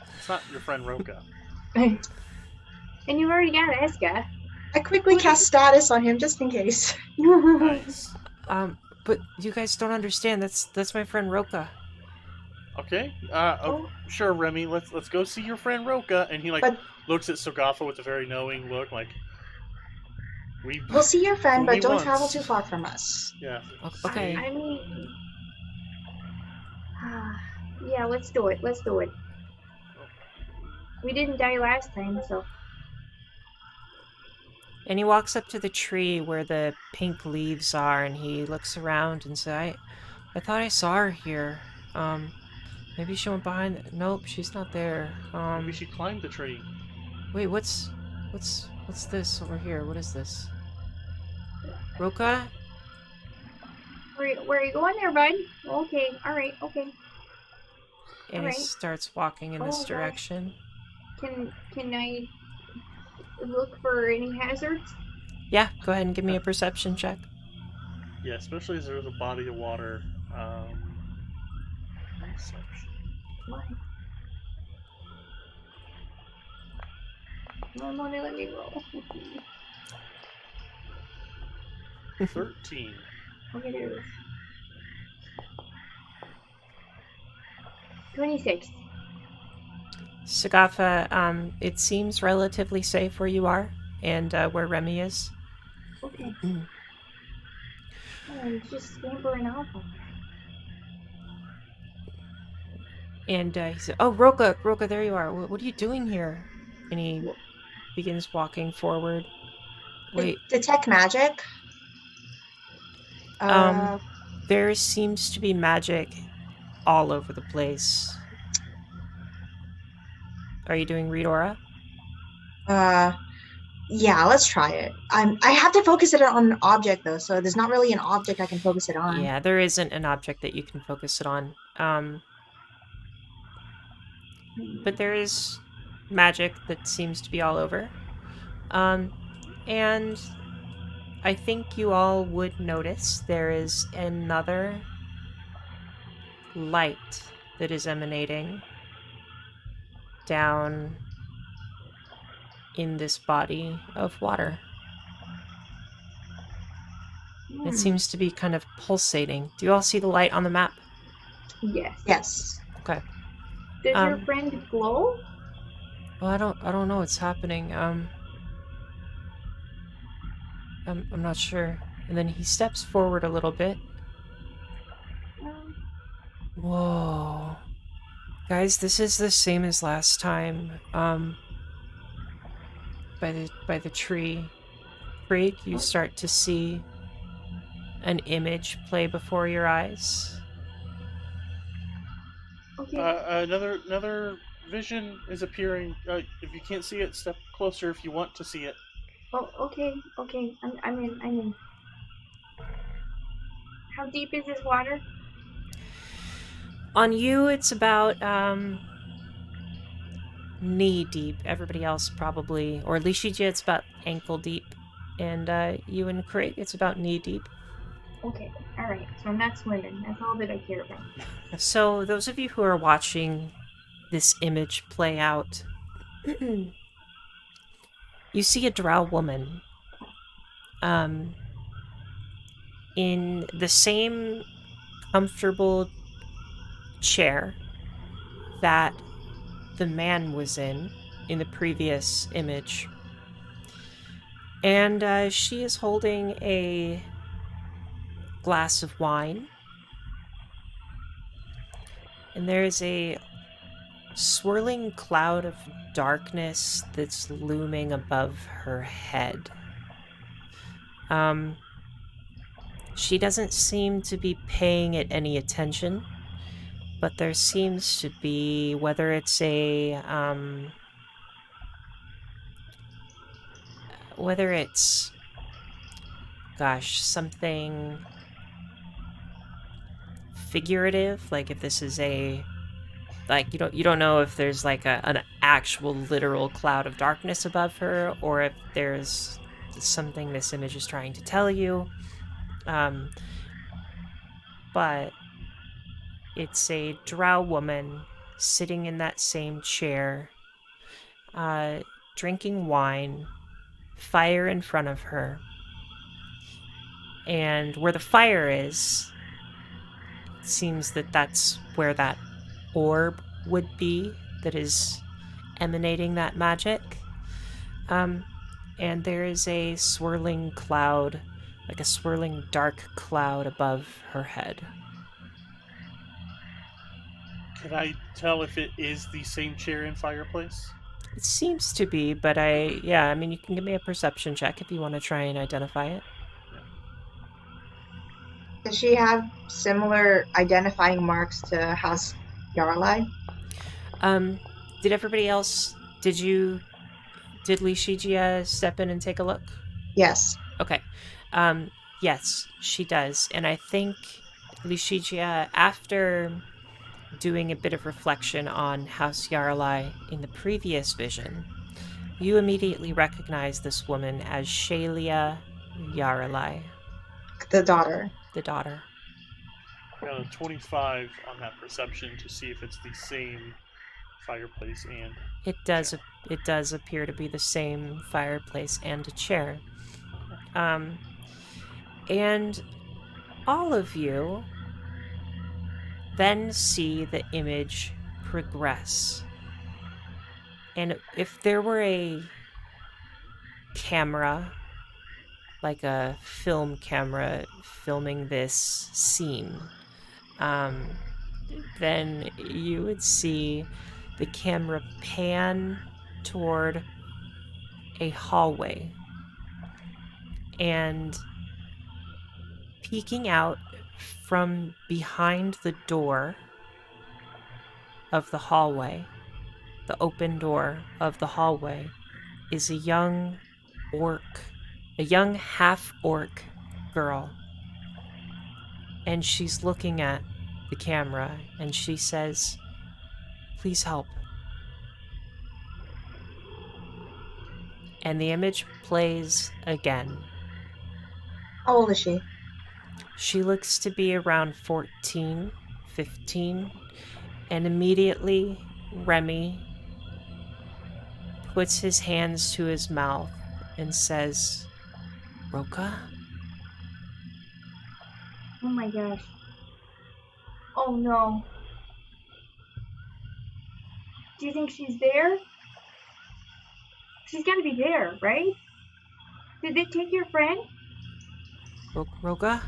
Speaker 4: your friend Roka.
Speaker 2: And you've already got Eska.
Speaker 1: I quickly cast status on him just in case.
Speaker 4: Nice.
Speaker 3: But you guys don't understand. That's my friend Roka.
Speaker 4: Okay.
Speaker 2: Oh,
Speaker 4: Sure, Remy. Let's go see your friend Roka. And he like
Speaker 1: But
Speaker 4: looks at Sogafa with a very knowing look, like we
Speaker 1: we'll see your friend,
Speaker 4: fool me
Speaker 1: but don't travel
Speaker 4: once.
Speaker 1: too far from us.
Speaker 4: Yeah.
Speaker 3: Okay.
Speaker 2: I mean, yeah, let's do it. Let's do it. We didn't die last time, so.
Speaker 3: And he walks up to the tree where the pink leaves are, and he looks around and says, I thought I saw her here. Maybe she went behind. Nope, she's not there.
Speaker 4: Maybe she climbed the tree.
Speaker 3: Wait, what's this over here? What is this? Roka?
Speaker 2: Where are you going there, bud? Okay, alright, okay.
Speaker 3: And he
Speaker 2: Alright.
Speaker 3: starts walking in this
Speaker 2: Oh gosh.
Speaker 3: direction.
Speaker 2: Can I look for any hazards?
Speaker 3: Yeah, go ahead and give me a perception check.
Speaker 4: Yeah, especially as there's a body of water. Perception.
Speaker 2: Why? No, let me roll.
Speaker 4: 13.
Speaker 2: Okay, there it is. 26.
Speaker 3: Sagafa, it seems relatively safe where you are and where Remy is.
Speaker 2: Okay. Oh, he's just scampering off on me.
Speaker 3: And he said, "Oh, Roka, there you are. What are you doing here?" And he begins walking forward. Wait,
Speaker 1: Detect magic.
Speaker 3: um,
Speaker 1: Uh,
Speaker 3: there seems to be magic all over the place. Are you doing read aura?
Speaker 1: uh, yeah, let's try it. I have to focus it on an object though, so there's not really an object I can focus it on.
Speaker 3: Yeah, there isn't an object that you can focus it on. But there is magic that seems to be all over. And I think you all would notice there is another light that is emanating down in this body of water. It seems to be kind of pulsating. Do you all see the light on the map?
Speaker 2: Yes.
Speaker 1: Yes.
Speaker 3: Okay.
Speaker 2: Does your friend glow?
Speaker 3: Well, I don't know what's happening. I'm not sure. And then he steps forward a little bit. Whoa. Guys, this is the same as last time. By the tree. Craig, you start to see an image play before your eyes.
Speaker 2: Okay.
Speaker 4: Another vision is appearing. If you can't see it, step closer if you want to see it.
Speaker 2: Oh, okay. I'm in. How deep is this water?
Speaker 3: On you, it's about knee deep. Everybody else probably, or Lishija, it's about ankle deep. And you and Craig, it's about knee deep.
Speaker 2: Okay, alright, so I'm not swimming. That's all that I care about.
Speaker 3: So, those of you who are watching this image play out, you see a drow woman um, in the same comfortable chair that the man was in the previous image. And she is holding a glass of wine. And there is a swirling cloud of darkness that's looming above her head. She doesn't seem to be paying it any attention, but there seems to be, whether it's whether it's, gosh, something figurative, like if this is a, like you don't know if there's like an actual literal cloud of darkness above her, or if there's something this image is trying to tell you. But it's a drow woman sitting in that same chair, uh, drinking wine, fire in front of her. And where the fire is, it seems that that's where that orb would be that is emanating that magic. And there is a swirling cloud, like a swirling dark cloud above her head.
Speaker 4: Can I tell if it is the same chair and fireplace?
Speaker 3: It seems to be, but I mean, you can give me a perception check if you want to try and identify it.
Speaker 1: Does she have similar identifying marks to House Yarlai?
Speaker 3: Did everybody else, did Lishigia step in and take a look?
Speaker 1: Yes.
Speaker 3: Okay. Yes, she does. And I think Lishigia, after doing a bit of reflection on House Yarlai in the previous vision, you immediately recognize this woman as Shalia Yarlai,
Speaker 1: The daughter.
Speaker 3: the daughter.
Speaker 4: I got a 25 on that perception to see if it's the same fireplace and
Speaker 3: It does it does appear to be the same fireplace and a chair. And all of you then see the image progress. And if there were a camera, like a film camera, filming this scene, then you would see the camera pan toward a hallway. And peeking out from behind the door of the hallway, the open door of the hallway, is a young half orc girl. And she's looking at the camera and she says, "Please help." And the image plays again.
Speaker 1: How old is she?
Speaker 3: She looks to be around 14, 15, and immediately Remy puts his hands to his mouth and says, "Roka?"
Speaker 2: Oh my gosh. Oh no. Do you think she's there? She's gotta be there, right? Did they take your friend?
Speaker 3: Roka?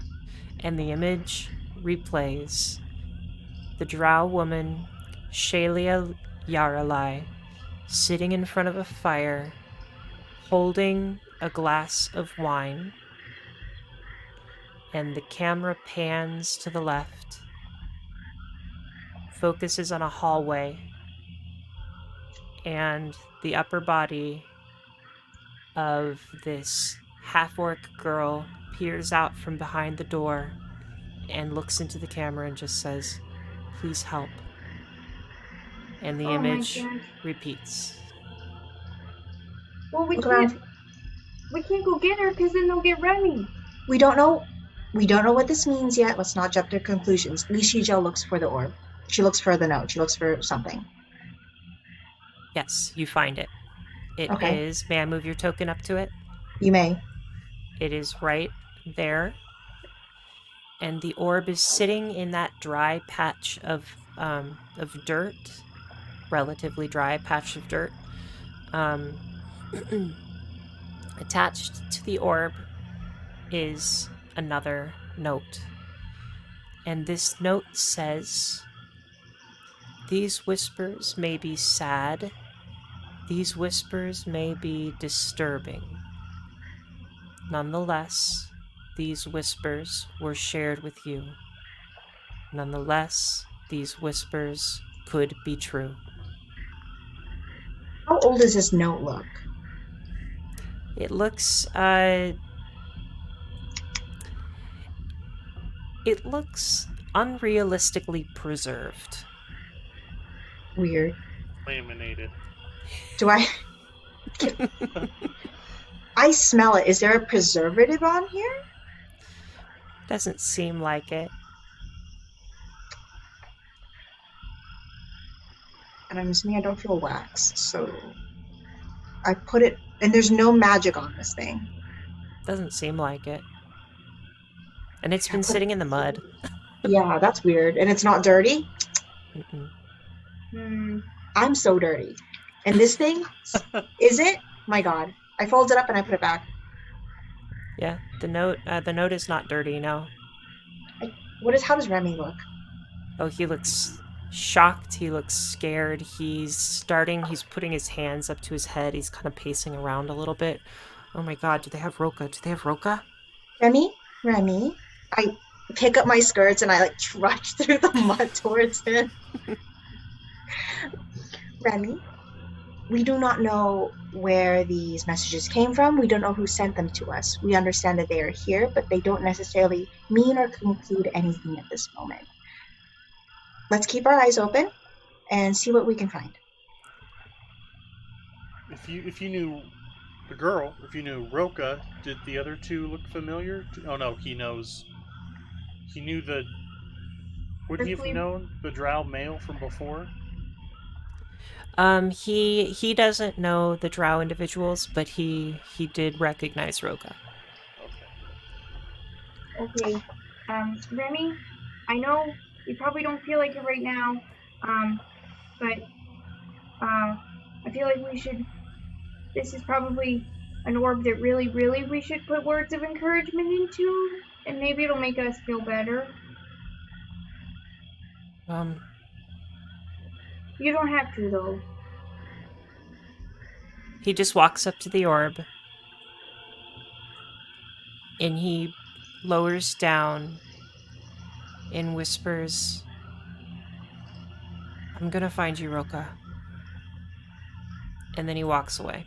Speaker 3: And the image replays. The drow woman, Shalia Yaralai, sitting in front of a fire, holding a glass of wine, and the camera pans to the left, focuses on a hallway, and the upper body of this half-orc girl peers out from behind the door and looks into the camera and just says, "Please help." and the
Speaker 2: Oh my
Speaker 3: image
Speaker 2: gosh.
Speaker 3: repeats.
Speaker 2: Well,
Speaker 1: Look around.
Speaker 2: we can't go get her because then they'll get Remy.
Speaker 1: We don't know. We don't know what this means yet. Let's not jump to conclusions. Li Shijia looks for the orb. She looks for the note. She looks for something.
Speaker 3: Yes, you find it. It
Speaker 1: Okay.
Speaker 3: is. May I move your token up to it?
Speaker 1: You may.
Speaker 3: It is right there. And the orb is sitting in that dry patch of dirt, relatively dry patch of dirt. Um, attached to the orb is another note. And this note says, "These whispers may be sad. These whispers may be disturbing. Nonetheless, these whispers were shared with you. Nonetheless, these whispers could be true."
Speaker 1: How old does this note look?
Speaker 3: It looks unrealistically preserved.
Speaker 1: Weird.
Speaker 4: Laminated.
Speaker 1: Do I? I smell it. Is there a preservative on here?
Speaker 3: Doesn't seem like it.
Speaker 1: And I'm assuming I don't feel wax, so I put it. And there's no magic on this thing.
Speaker 3: Doesn't seem like it. And it's
Speaker 1: Yeah,
Speaker 3: been sitting in the mud.
Speaker 1: Yeah, that's weird. And it's not dirty.
Speaker 3: Mm-mm.
Speaker 2: Hmm.
Speaker 1: I'm so dirty. And this thing, is it? My God. I fold it up and I put it back.
Speaker 3: Yeah, the note is not dirty, no.
Speaker 1: How does Remy look?
Speaker 3: Oh, he looks shocked, he looks scared. He's putting his hands up to his head. He's kind of pacing around a little bit. Oh my God, do they have Roka? Do they have Roka?
Speaker 1: Remy. I pick up my skirts and I like trudge through the mud towards him. Remy, we do not know where these messages came from. We don't know who sent them to us. We understand that they are here, but they don't necessarily mean or conclude anything at this moment. Let's keep our eyes open and see what we can find.
Speaker 4: If you knew the girl, if you knew Roka, did the other two look familiar? Oh no, he knows. He knew the. Wouldn't he have known the Drow male from before?
Speaker 3: He doesn't know the Drow individuals, but he did recognize Roka.
Speaker 2: Okay. Remy, I know you probably don't feel like it right now, but I feel like this is probably an orb that really, really we should put words of encouragement into, and maybe it'll make us feel better. You don't have to, though.
Speaker 3: He just walks up to the orb and he lowers down and whispers, "I'm gonna find you, Roka." And then he walks away.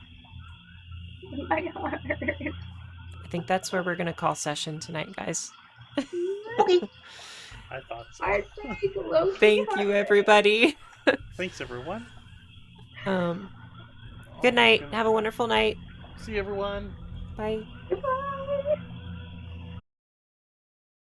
Speaker 2: My heart.
Speaker 3: I think that's where we're gonna call session tonight, guys.
Speaker 1: Okay.
Speaker 4: I thought so.
Speaker 3: Thank you, everybody.
Speaker 4: Thanks, everyone.
Speaker 3: Good night. Have a wonderful night.
Speaker 4: See everyone.
Speaker 3: Bye.
Speaker 2: Goodbye.